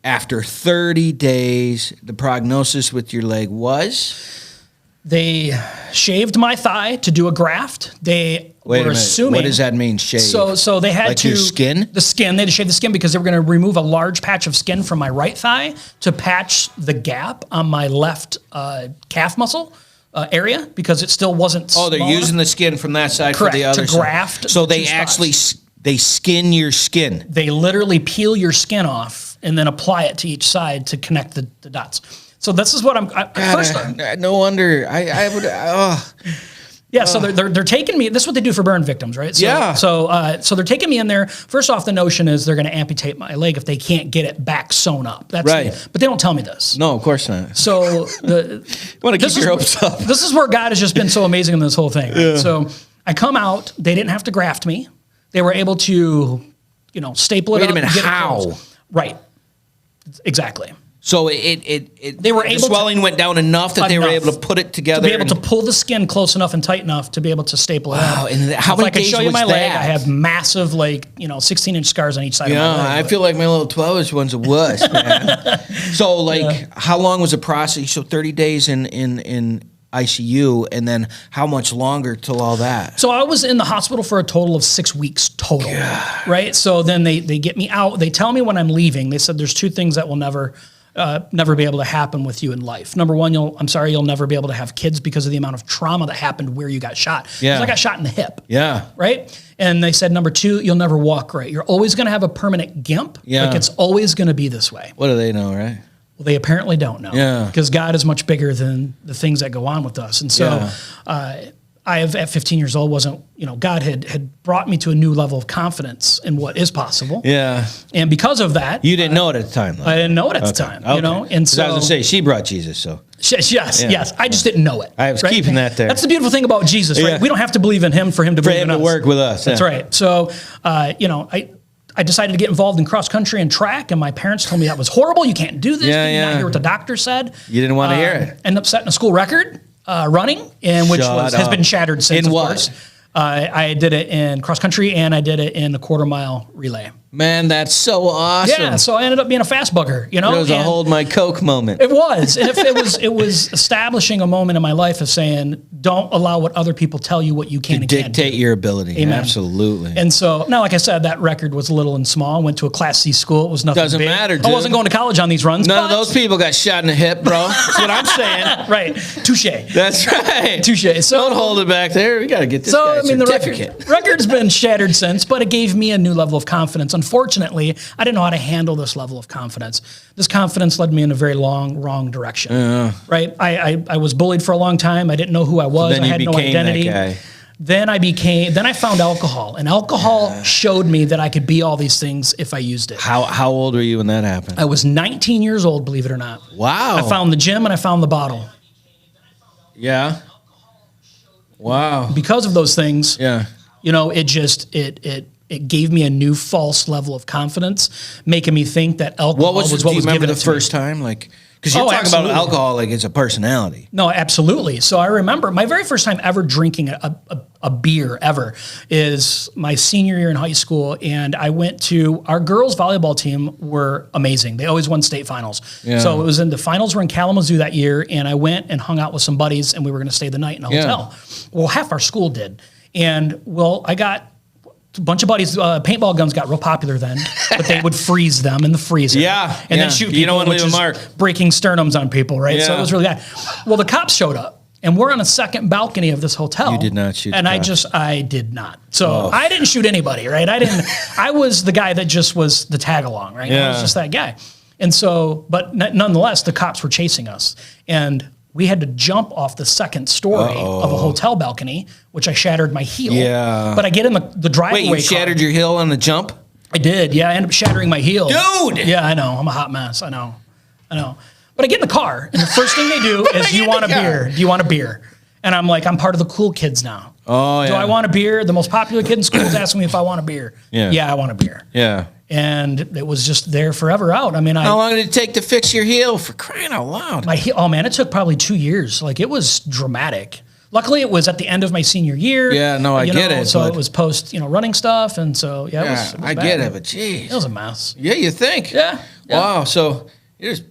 After 30 days, the prognosis with your leg was? They shaved my thigh to do a graft. They were assuming. What does that mean, shave? So they had like to. Your skin? The skin. They had to shave the skin because they were going to remove a large patch of skin from my right thigh to patch the gap on my left calf muscle area because it still wasn't Oh, they're small using enough. the skin from that side Correct, for the other to graft side. So the they two actually spots. They skin your skin. They literally peel your skin off and then apply it to each side to connect the dots. So this is what No wonder I would. Yeah, so they're taking me. This is what they do for burn victims, right? So, Yeah. So they're taking me in there. First off, the notion is they're going to amputate my leg if they can't get it back sewn up. That's right. But they don't tell me this. No, of course not. So Want to keep your hopes up. This is where God has just been so amazing in this whole thing. Right? Yeah. So I come out. They didn't have to graft me. They were able to, staple it. Wait a up minute, and get it how? closed. Right. Exactly. So They were the able to- swelling went down enough that they were Enough able to put it together. To be able to pull the skin close enough and tight enough to be able to staple it Wow, up. and how If many I could days show you was my leg, that? I have massive, 16-inch scars on each side Yeah, of my leg. I feel like my little 12-inch one's a wuss, man. So, how long was the process? So 30 days in ICU, and then how much longer till all that? So I was in the hospital for a total of 6 weeks total, right? So then they get me out. They tell me when I'm leaving, they said there's two things that will never be able to happen with you in life. Number one, you'll never be able to have kids because of the amount of trauma that happened where you got shot. Yeah. 'Cause I got shot in the hip. Yeah. Right? And they said, number two, you'll never walk right. You're always going to have a permanent gimp. Yeah. Like it's always going to be this way. What do they know, right? Well, they apparently don't know. Yeah. Because God is much bigger than the things that go on with us. And so I have, at 15 years old, God had brought me to a new level of confidence in what is possible. Yeah. And because of that. You didn't know it at the time, though. I didn't know it at the time, Okay. And 'Cause so. I was going to say, she brought Jesus, so. Yes. I just didn't know it. I was keeping that there. That's the beautiful thing about Jesus, right? Yeah. We don't have to believe in him for him to believe in us. work with us. That's yeah. right. So, I decided to get involved in cross country and track, and my parents told me that was horrible. You can't do this. Yeah, Did you not yeah. hear what the doctor said? You didn't want to hear it. Ended up setting a school record running, and which Shut has up. been shattered since. In of what? course. I did it in cross country, and I did it in the quarter-mile relay. Man, that's so awesome. Yeah, so I ended up being a fast bugger. It was a and hold my Coke moment. It was, and if it was establishing a moment in my life of saying, don't allow what other people tell you what you can and can't do. Dictate your ability. Amen. Absolutely. And so, now, like I said, that record was little and small. Went to a Class C school. It was nothing Doesn't big. matter, I dude. wasn't going to college on these runs. None of but- those people got shot in the hip, bro. That's what I'm saying. Right. Touche. That's right. Touche. So, Don't hold it back there. We got to get this guy a the certificate. record's been shattered since, but it gave me a new level of confidence. Unfortunately, I didn't know how to handle this level of confidence. This confidence led me in a very wrong direction. Right? I was bullied for a long time. I didn't know who I was. Then I you had no became identity. that guy. Then I found alcohol, and alcohol showed me that I could be all these things if I used it. How old were you when that happened? I was 19 years old, believe it or not. Wow. I found the gym and I found the bottle. Yeah. Wow. Because of those things, Yeah. it gave me a new false level of confidence, making me think that alcohol What was was do what you was remember given the it to me. first time? Because you're Oh, talking absolutely. about alcohol like it's a personality. No, absolutely. So I remember my very first time ever drinking a beer ever is my senior year in high school, and I went to our girls volleyball team were amazing. They always won state finals. Yeah. So it was in the finals were in Kalamazoo that year, and I went and hung out with some buddies, and we were going to stay the night in a hotel. Well, half our school did, and I got a bunch of buddies. Paintball guns got real popular then, but they would freeze them in the freezer. Yeah, and yeah. then shoot You don't people, wanna which leave a is mark. breaking sternums on people, right? So Yeah. it was really bad. Well, the cops showed up, and we're on a second balcony of this hotel. You did not shoot and the I cops. did not. So I didn't shoot anybody, right? I was the guy that just was the tag along, right? I was Yeah. just that guy. And so, but nonetheless, the cops were chasing us, and we had to jump off the second story of a hotel balcony, which I shattered my heel. Yeah. But I get in the driveway. Wait, you shattered your heel on the jump? I did, yeah. I ended up shattering my heel. Dude! Yeah, I know. I'm a hot mess. I know. But I get in the car, and the first thing they do is, I do you get want a in the car. beer? Do you want a beer? And I'm like, I'm part of the cool kids now. Oh, Do yeah. I want a beer? The most popular kid in school is asking me if I want a beer. Yeah. I want a beer. Yeah. And it was just there forever out. I mean, How long did it take to fix your heel, for crying out loud? oh man, it took probably 2 years. Like, it was dramatic. Luckily, it was at the end of my senior year. Yeah, no, I get it, So but- it was post, running stuff, and so it was I bad. get it, but geez. It was a mess. Yeah, you think? Yeah. Wow. So you just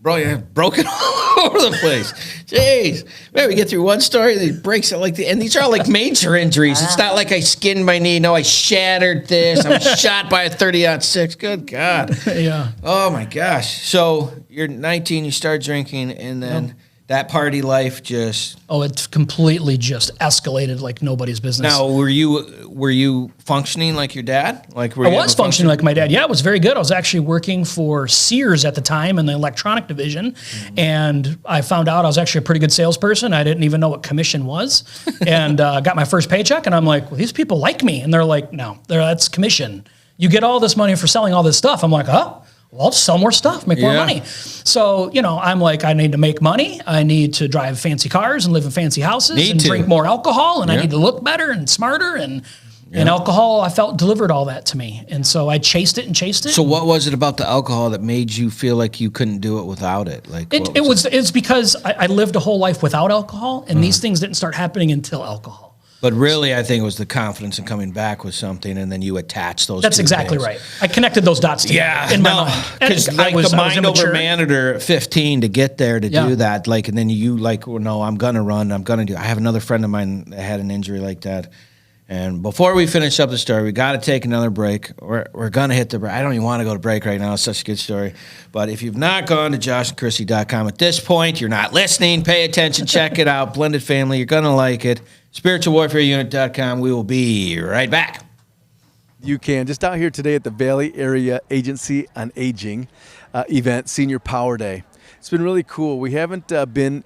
broken all over the place. Jeez. Man, we get through one story, then he breaks it and these are all like major injuries. It's not like I skinned my knee. No, I shattered this. I was shot by a 30-06. Good God. Yeah. Oh my gosh. So you're 19, you start drinking, and then that party life just. Oh, it completely just escalated like nobody's business. Now, were you functioning like your dad? Like I was functioning like my dad. Yeah, it was very good. I was actually working for Sears at the time in the electronic division, and I found out I was actually a pretty good salesperson. I didn't even know what commission was, and got my first paycheck, and I'm like, well, these people like me, and they're like, no, that's commission. You get all this money for selling all this stuff. I'm like, huh? Well, I'll just sell more stuff, make more money. So, I'm like, I need to make money. I need to drive fancy cars and live in fancy houses and drink more alcohol. And I need to look better and smarter. And alcohol, I felt, delivered all that to me. And so I chased it. So what was it about the alcohol that made you feel like you couldn't do it without it? Like it's because I lived a whole life without alcohol. And these things didn't start happening until alcohol. But really, I think it was the confidence in coming back with something, and then you attach those. That's two exactly things. right. I connected those dots together in my mind. Because And like I was the mind over immature. matter at 15 to get there to do that, like, and then you like, well, no, I'm gonna run, I'm gonna do. I have another friend of mine that had an injury like that, and before we finish up the story, we got to take another break. We're gonna hit the break. I don't even want to go to break right now. It's such a good story. But if you've not gone to joshandchristy.com at this point, you're not listening. Pay attention. Check it out. Blended Family. You're gonna like it. SpiritualWarfareUnit.com. We will be right back. UCAN, just out here today at the Valley Area Agency on Aging event, Senior Power Day. It's been really cool. We haven't been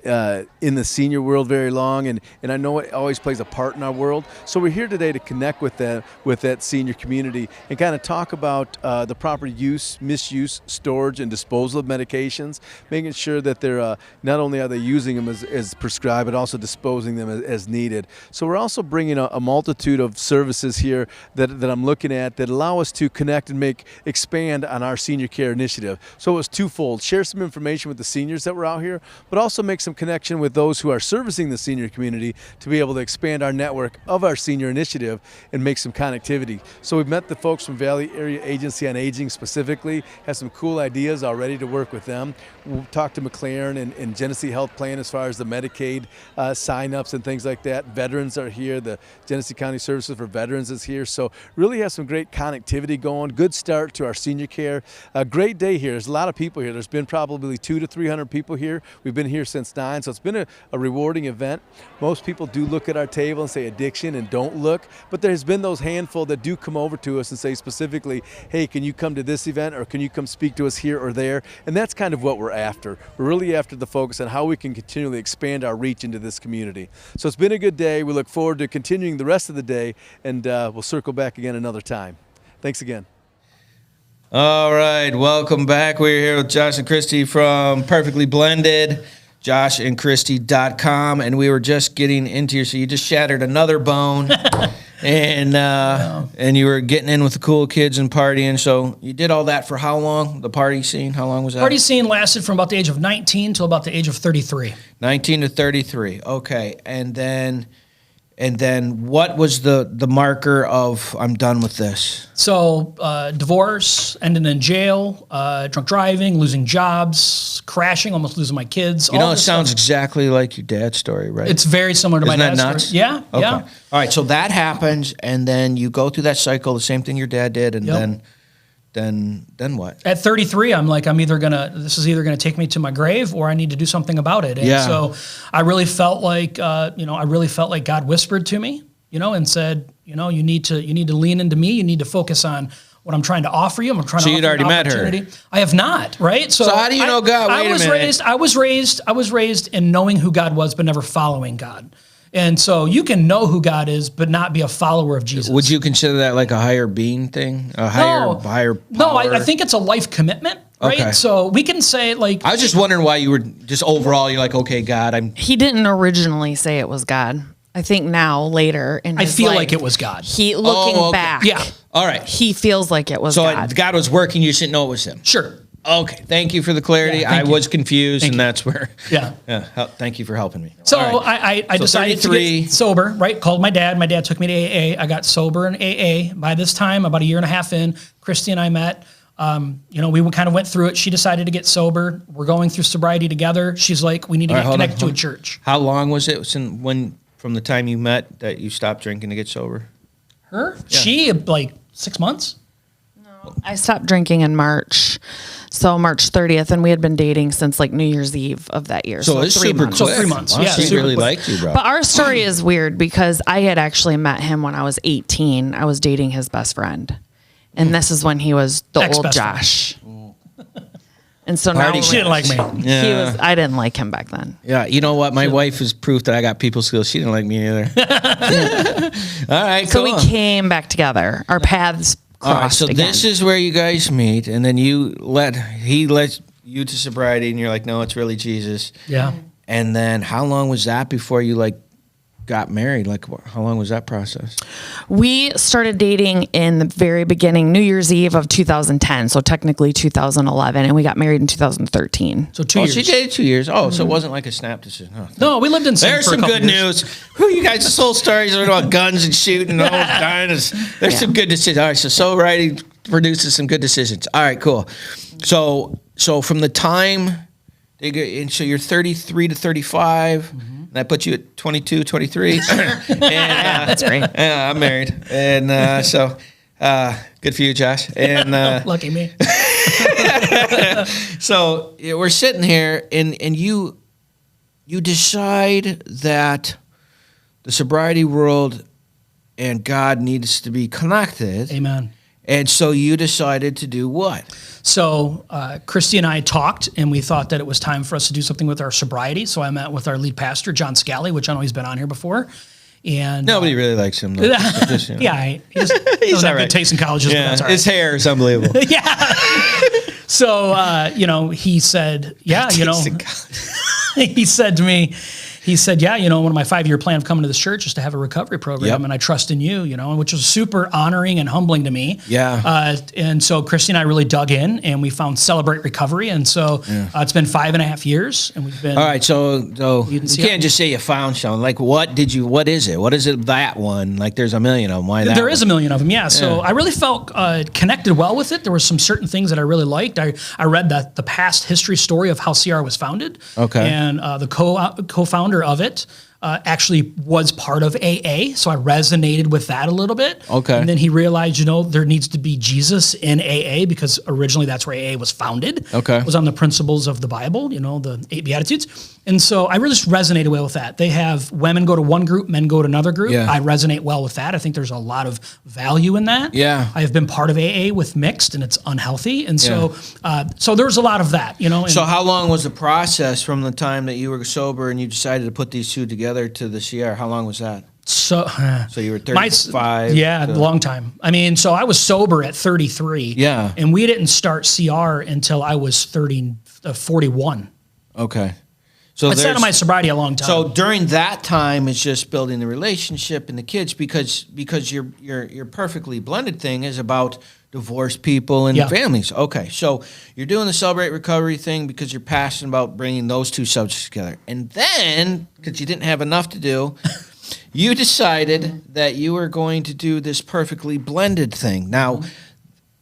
in the senior world very long, and I know it always plays a part in our world. So we're here today to connect with that senior community and kind of talk about the proper use, misuse, storage, and disposal of medications, making sure that they're not only are they using them as prescribed, but also disposing them as needed. So we're also bringing a multitude of services here that I'm looking at that allow us to connect and expand on our senior care initiative. So it was twofold: share some information with the seniors that were out here, but also make some connection with those who are servicing the senior community to be able to expand our network of our senior initiative and make some connectivity. So we've met the folks from Valley Area Agency on Aging specifically, have some cool ideas already to work with them. We'll talk to McLaren and Genesee Health Plan as far as the Medicaid sign-ups and things like that. Veterans are here. The Genesee County Services for Veterans is here. So really have some great connectivity going. Good start to our senior care. A great day here. There's a lot of people here. There's been probably 200 to 300 people here. We've been here since 9, so it's been a rewarding event. Most people do look at our table and say addiction and don't look, but there's been those handful that do come over to us and say specifically, hey, can you come to this event, or can you come speak to us here or there? And that's kind of what we're after. We're really after the focus on how we can continually expand our reach into this community. So it's been a good day. We look forward to continuing the rest of the day, and we'll circle back again another time. Thanks again. All right, welcome back. We're here with Josh and Kristy from Perfectly Blended, joshandchristy.com, and we were just getting into your, so you just shattered another bone, and you were getting in with the cool kids and partying. So you did all that for how long? The party scene, how long was that? Party scene lasted from about the age of 19 till about the age of 33. 19 to 33. Okay, and then what was the marker of I'm done with this? So divorce, ending in jail, drunk driving, losing jobs, crashing, almost losing my kids. You know, all it this sounds stuff. exactly like your dad's story, right? It's very similar to Isn't my that dad's nuts? story. Yeah, Okay. yeah. All right, so that happens, and then you go through that cycle, the same thing your dad did, and Yep. then what? At 33, I'm like, this is either gonna take me to my grave, or I need to do something about it. And Yeah. so I really felt like, God whispered to me, and said, you need to lean into me. You need to focus on what I'm trying to offer you. I'm trying So to you'd offer you already an met her? opportunity. I have not, right? So how do you know God? Wait a minute. I was raised in knowing who God was, but never following God. And so you can know who God is, but not be a follower of Jesus. Would you consider that like a higher being thing? A higher power? No, I think it's a life commitment, right? Okay. So we can say like, I was just wondering why you were just overall, you're like, okay, God, He didn't originally say it was God. I think now, later in I his feel life, like it was God. He looking okay. back, Yeah. All right. he feels like it was So God. God was working. You just didn't know it was him. Sure. Okay. Thank you for the clarity. Yeah, I thank you. was confused, Thank and you. that's where. Yeah. Thank you for helping me. So All right. I So decided to 33. get sober, right? Called my dad. My dad took me to AA. I got sober in AA. By this time, about a year and a half in, Kristy and I met. We kind of went through it. She decided to get sober. We're going through sobriety together. She's like, we need to All get right, hold on, connected to hold a on. church. How long was it from the time you met that you stopped drinking to get sober? Her? She, like 6 months. I stopped drinking in March. So March 30th, and we had been dating since like New Year's Eve of that year. So it's 3 super months. So quick. 3 months, Wow, yeah, she super really quick. liked you, bro. But our story is weird because I had actually met him when I was 18. I was dating his best friend. And this is when he was the old Ex-best friend. Josh. And so now Party She didn't like me. Yeah. I didn't like him back then. Yeah, you know what? My wife is proof that I got people skills. She didn't like me either. All right, So cool. we came back together. Our paths crossed All right, so again. this is where you guys meet, and then he let you to sobriety, and you're like, no, it's really Jesus. Yeah. And then how long was that before you got married? Like, how long was that process? We started dating in the very beginning, New Year's Eve of 2010. So technically 2011, and we got married in 2013. So 2 Oh, years. she dated 2 years. Oh, so it wasn't like a snap decision. Oh, No, we lived in Sin There's for a some couple good years. news. Who you guys' soul stories are about guns and shooting and almost dying. There's some good decisions. All right, so sobriety produces some good decisions. All right, cool. So from the time so you're 33 to 35, and that puts you at 22, 23. And, That's great. yeah, I'm married, and good for you, Josh. And Lucky me. so we're sitting here, and you decide that the sobriety world and God needs to be connected. Amen. And so you decided to do what? So Kristy and I talked, and we thought that it was time for us to do something with our sobriety. So I met with our lead pastor, John Scally, which I know he's been on here before. And Nobody really likes him, though. Just, you know. yeah, he just doesn't have all right. good taste in colleges. Yeah, but that's all his right. hair is unbelievable. Yeah. So he said, he said to me, one of my 5-year plan of coming to this church is to have a recovery program, Yep. and I trust in you, which was super honoring and humbling to me. Yeah. And so Kristy and I really dug in, and we found Celebrate Recovery, and so it's been 5.5 years, and we've been. All right, so you didn't see can't it? just say you found something. Like, what is it? What is it, that one? Like, there's a million of them. Why that There one? is a million of them, yeah. So I really felt connected well with it. There were some certain things that I really liked. I read the past history story of how CR was founded. Okay. And the co-founder of it actually was part of AA, so I resonated with that a little bit. Okay. And then he realized, there needs to be Jesus in AA because originally that's where AA was founded. Okay. It was on the principles of the Bible, the 8 Beatitudes. And so I really just resonated well with that. They have women go to one group, men go to another group. Yeah. I resonate well with that. I think there's a lot of value in that. Yeah. I have been part of AA with mixed, and it's unhealthy. And so there's a lot of that, and So how long was the process from the time that you were sober and you decided to put these two together to the CR? How long was that? So you were my- 35? Yeah, a long time. I mean, so I was sober at 33. Yeah. And we didn't start CR until I was 41. Okay. So I sat on my sobriety a long time. So during that time, it's just building the relationship and the kids because your perfectly blended thing is about divorced people and Yeah. families. Okay, so you're doing the Celebrate Recovery thing because you're passionate about bringing those two subjects together. And then, because you didn't have enough to do, you decided that you were going to do this perfectly blended thing. Now,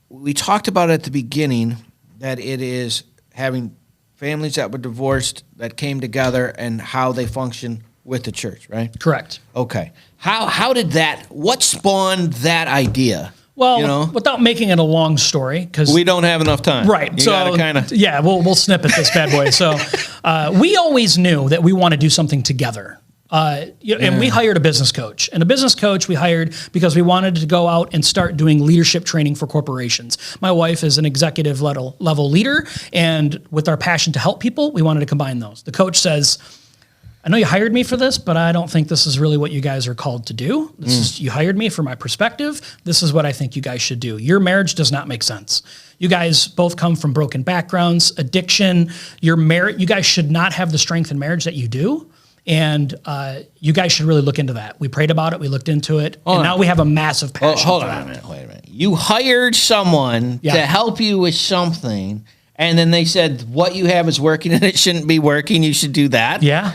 we talked about at the beginning that it is having families that were divorced that came together and how they function with the church, right? Correct. Okay. How did what spawned that idea? Well, without making it a long story, because we don't have enough time. Right. You gotta kinda... Yeah, we'll snippet this bad boy. So we always knew that we want to do something together. And we hired a business coach. And a business coach we hired because we wanted to go out and start doing leadership training for corporations. My wife is an executive level leader, and with our passion to help people, we wanted to combine those. The coach says, I know you hired me for this, but I don't think this is really what you guys are called to do. You hired me for my perspective. This is what I think you guys should do. Your marriage does not make sense. You guys both come from broken backgrounds, addiction, you guys should not have the strength in marriage that you do. And you guys should really look into that. We prayed about it. We looked into it. Hold and on. now we have a massive Oh, passion. hold for on a that. minute. Wait a minute. You hired someone Yeah. to help you with something, and then they said what you have is working and it shouldn't be working. You should do that. Yeah.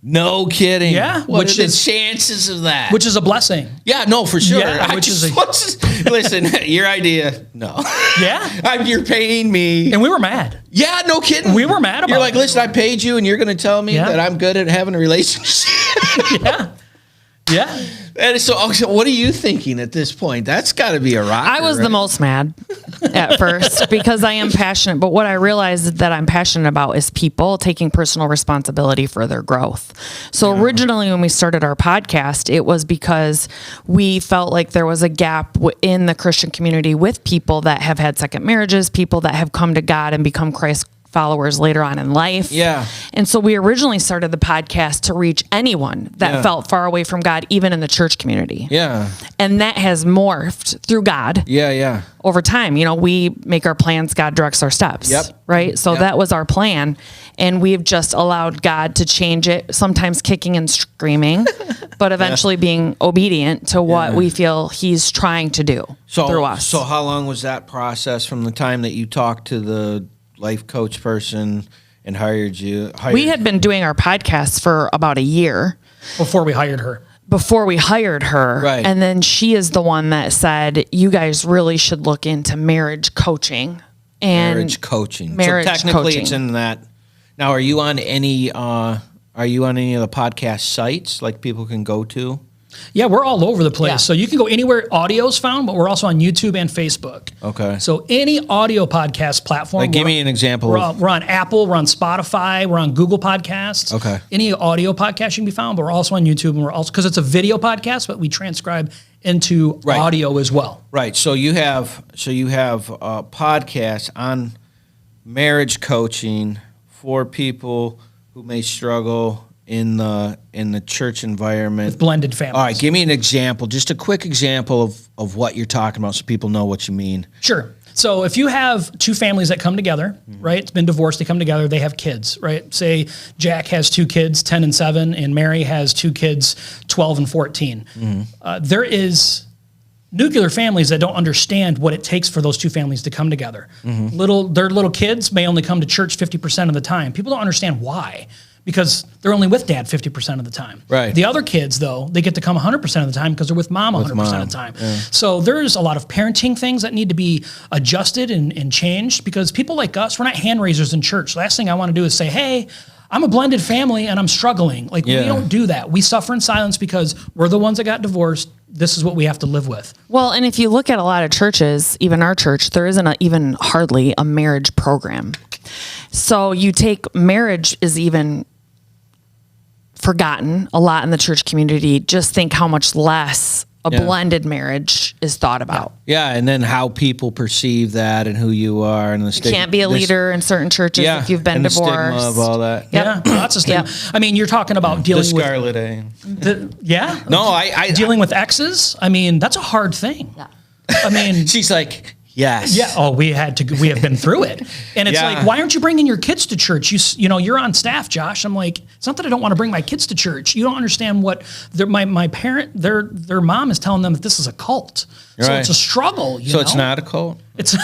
No kidding. Yeah, What which are the is- chances of that? Which is a blessing. Yeah, no, for sure. Yeah, I which just, is listen, your idea, no. Yeah. You're paying me. And we were mad. Yeah, no kidding. We were mad about You're like, it. listen, I paid you, and you're going to tell me Yeah. that I'm good at having a relationship. Yeah. Yeah. And so, what are you thinking at this point? That's got to be a rocker. I was the right? most mad at first because I am passionate, but what I realized that I'm passionate about is people taking personal responsibility for their growth. So originally when we started our podcast, it was because we felt like there was a gap in the Christian community with people that have had second marriages, people that have come to God and become Christ followers later on in life. Yeah. And so we originally started the podcast to reach anyone that Yeah. felt far away from God, even in the church community. Yeah. And that has morphed through God Yeah. over time. You know, we make our plans, God directs our steps. Yep. Right? So Yep. that was our plan. And we've just allowed God to change it, sometimes kicking and screaming, but eventually being obedient to what we feel He's trying to do through us. So how long was that process from the time that you talked to the life coach person and hired you? We had been doing our podcast for about a year Before we hired her. before we hired her. Right. And then she is the one that said, you guys really should look into marriage coaching. And marriage coaching. marriage so technically coaching. it's in that. Now, are you on any of the podcast sites like people can go to? Yeah, we're all over the place. Yeah. So you can go anywhere audio's found, but we're also on YouTube and Facebook. Okay. So any audio podcast platform. Like, give we're- me an example. We're on Apple, we're on Spotify, we're on Google Podcasts. Okay. Any audio podcast you can be found, but we're also on YouTube, and we're also, because it's a video podcast, but we transcribe into Right. audio as well. Right. So you have podcasts on marriage coaching for people who may struggle in the church environment. Blended families. All right, give me an example, just a quick example of what you're talking about so people know what you mean. Sure. So if you have two families that come together, right? It's been divorced, they come together, they have kids, right? Say Jack has two kids, 10 and 7, and Mary has two kids, 12 and 14. There is nuclear families that don't understand what it takes for those two families to come together. Their little kids may only come to church 50% of the time. People don't understand why. Because they're only with dad 50% of the time. Right. The other kids, though, they get to come 100% of the time because they're with mom 100% of the time. Yeah. So there's a lot of parenting things that need to be adjusted and changed because people like us, we're not hand raisers in church. Last thing I want to do is say, hey, I'm a blended family and I'm struggling. Like, Yeah. we don't do that. We suffer in silence because we're the ones that got divorced. This is what we have to live with. well, and if you look at a lot of churches, even our church, there isn't even hardly a marriage program. So you take marriage is even forgotten a lot in the church community. Just think how much less a Yeah. blended marriage is thought about. Yeah, and then how people perceive that and who you are and the You stigma. can't be a leader in certain churches Yeah, if you've been and the divorced. stigma of all that. Yep. Yeah, lots of stigma. Yep. I mean, you're talking about The dealing with Scarlet A. yeah. No, I Dealing with exes. I mean, that's a hard thing. I mean, she's like, yes. yeah. Oh, we have been through it, and it's Yeah. like, why aren't you bringing your kids to church? You know, you're on staff, Josh. I'm like, it's not that I don't want to bring my kids to church. You don't understand what my parent, their mom is telling them that this is a cult. So Right. it's a struggle. So it's not a cult? It's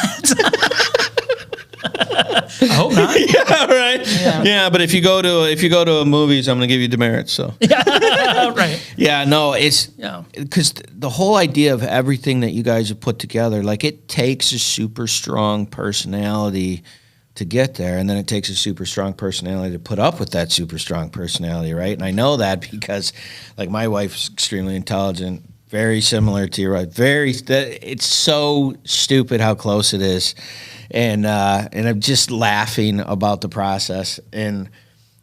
I hope not. Yeah, right. Yeah, but if you go to a movies, I'm going to give you demerits. So Right. yeah, no, it's Yeah. because the whole idea of everything that you guys have put together, like it takes a super strong personality to get there, and then it takes a super strong personality to put up with that super strong personality, right? And I know that because, like, my wife's extremely intelligent, very similar to your wife. It's so stupid how close it is, and I'm just laughing about the process. And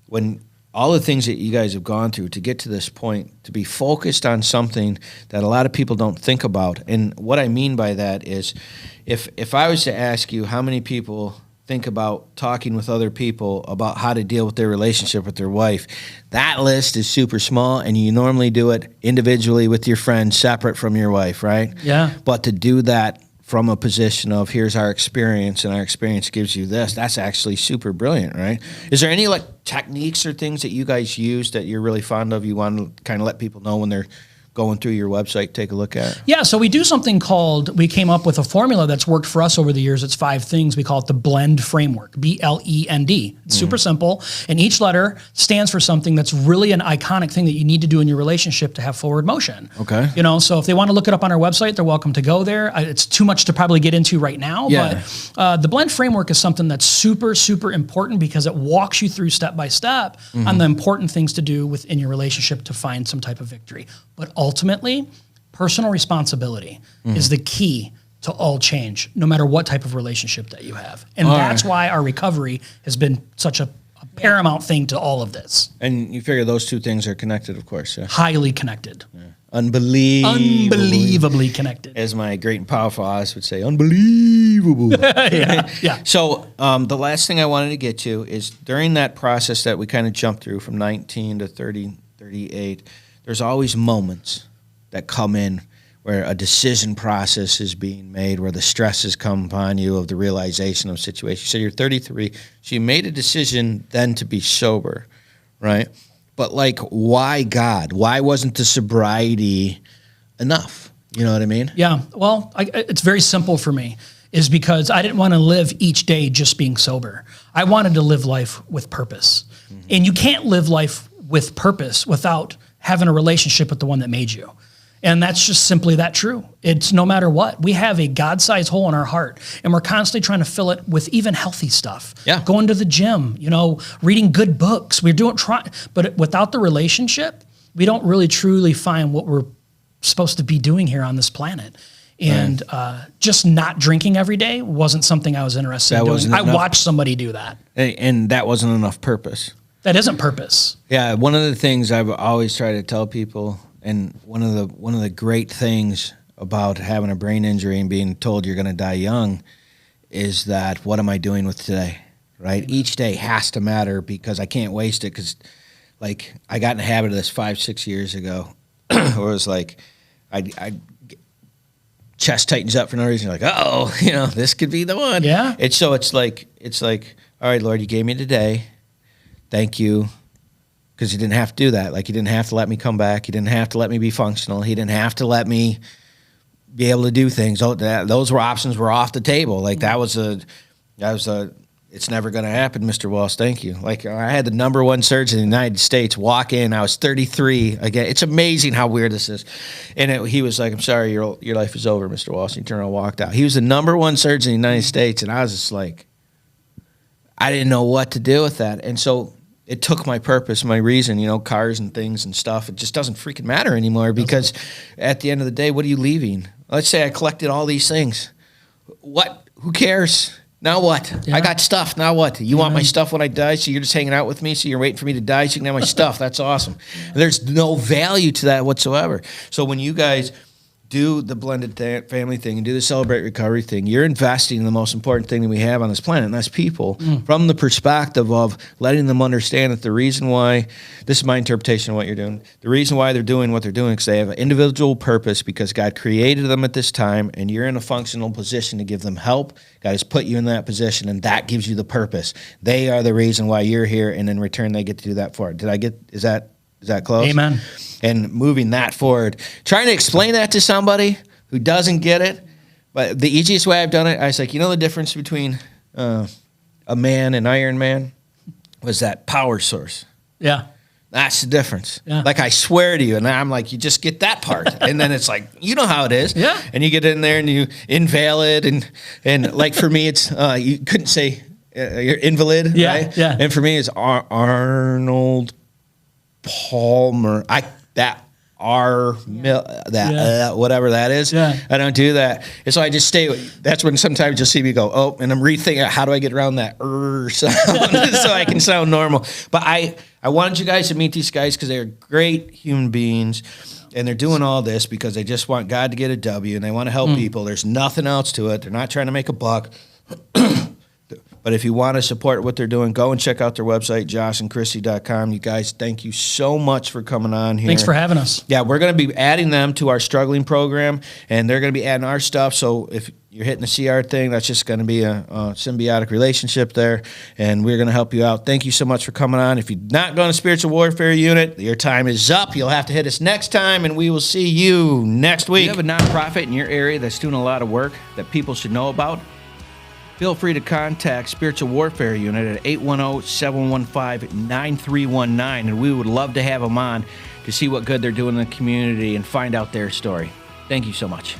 when all the things that you guys have gone through to get to this point, to be focused on something that a lot of people don't think about. And what I mean by that is, if I was to ask you how many people think about talking with other people about how to deal with their relationship with their wife, that list is super small, and you normally do it individually with your friends, separate from your wife, right? Yeah. But to do that from a position of here's our experience and our experience gives you this. That's actually super brilliant, right? Is there any like techniques or things that you guys use that you're really fond of, you want to kind of let people know when they're going through your website, take a look at? Yeah, so we do something called, we came up with a formula that's worked for us over the years. It's 5 things. We call it the BLEND framework, BLEND. It's super simple. And each letter stands for something that's really an iconic thing that you need to do in your relationship to have forward motion. Okay. You know, so if they want to look it up on our website, they're welcome to go there. It's too much to probably get into right now, Yeah. but the BLEND framework is something that's super, super important because it walks you through step by step on the important things to do within your relationship to find some type of victory. But ultimately, personal responsibility is the key to all change, no matter what type of relationship that you have. And that's why our recovery has been such a paramount thing to all of this. And you figure those two things are connected, of course. Yeah. Highly connected. Unbelievably connected. As my great and powerful eyes would say, unbelievable. Yeah. So the last thing I wanted to get to is during that process that we kind of jumped through from 19 to 30, 38, there's always moments that come in where a decision process is being made, where the stresses come upon you of the realization of situation. So you're 33, so you made a decision then to be sober, right? But like, why God? Why wasn't the sobriety enough? You know what I mean? Yeah. Well, it's very simple for me, is because I didn't want to live each day just being sober. I wanted to live life with purpose. And you can't live life with purpose without having a relationship with the one that made you. And that's just simply that true. It's no matter what. We have a God-sized hole in our heart, and we're constantly trying to fill it with even healthy stuff. Yeah. Going to the gym, you know, reading good books. But without the relationship, we don't really truly find what we're supposed to be doing here on this planet. And just not drinking every day wasn't something I was interested in doing. I watched somebody do that. And that wasn't enough purpose. That isn't purpose. Yeah, one of the things I've always tried to tell people, and one of the great things about having a brain injury and being told you're going to die young is that what am I doing with today, right? Each day has to matter because I can't waste it because, like, I got in the habit of this 5-6 years ago where it was like I chest tightens up for no reason. You're like, oh, you know, this could be the one. Yeah. It's like, all right, Lord, you gave me today. Thank you. Because he didn't have to do that. Like, he didn't have to let me come back. He didn't have to let me be functional. He didn't have to let me be able to do things. Those were options were off the table. Like, that was a, it's never going to happen, Mr. Walsh. Thank you. Like, I had the number one surgeon in the United States walk in. I was 33. Again, it's amazing how weird this is. And he was like, I'm sorry, your life is over, Mr. Walsh. And he turned around and walked out. He was the number one surgeon in the United States. And I was just like, I didn't know what to do with that. And so it took my purpose, my reason, you know, cars and things and stuff. It just doesn't freaking matter anymore because at the end of the day, what are you leaving? Let's say I collected all these things. What? Who cares? Now what? Yeah. I got stuff. Now what? You want my stuff when I die, so you're just hanging out with me, so you're waiting for me to die so you can have my stuff. That's awesome. There's no value to that whatsoever. So when you guys do the blended family thing and do the Celebrate Recovery thing, you're investing in the most important thing that we have on this planet, and that's people, from the perspective of letting them understand that the reason why, this is my interpretation of what you're doing, the reason why they're doing what they're doing is because they have an individual purpose because God created them at this time, and you're in a functional position to give them help. God has put you in that position, and that gives you the purpose. They are the reason why you're here, and in return, they get to do that for it. Is that close? Amen. And moving that forward, trying to explain that to somebody who doesn't get it. But the easiest way I've done it, I was like, you know the difference between a man and Iron Man was that power source. Yeah. That's the difference. Yeah. Like, I swear to you, and I'm like, you just get that part. And then it's like, you know how it is. Yeah. And you get in there and you invalid. And like, for me, it's, you couldn't say you're invalid, Yeah, right? yeah. And for me, it's Arnold Palmer. Whatever that is. Yeah. I don't do that. And so I just stay. That's when sometimes you'll see me go, oh, and I'm rethinking how do I get around that sound so I can sound normal. But I wanted you guys to meet these guys because they're great human beings. And they're doing all this because they just want God to get a W and they want to help people. There's nothing else to it. They're not trying to make a buck. But if you want to support what they're doing, go and check out their website, joshandkristy.com. You guys, thank you so much for coming on here. Thanks for having us. Yeah, we're going to be adding them to our struggling program, and they're going to be adding our stuff. So if you're hitting the CR thing, that's just going to be a symbiotic relationship there, and we're going to help you out. Thank you so much for coming on. If you're not going to Spiritual Warfare Unit, your time is up. You'll have to hit us next time, and we will see you next week. You have a nonprofit in your area that's doing a lot of work that people should know about? Feel free to contact Spiritual Warfare Unit at 810-715-9319, and we would love to have them on to see what good they're doing in the community and find out their story. Thank you so much.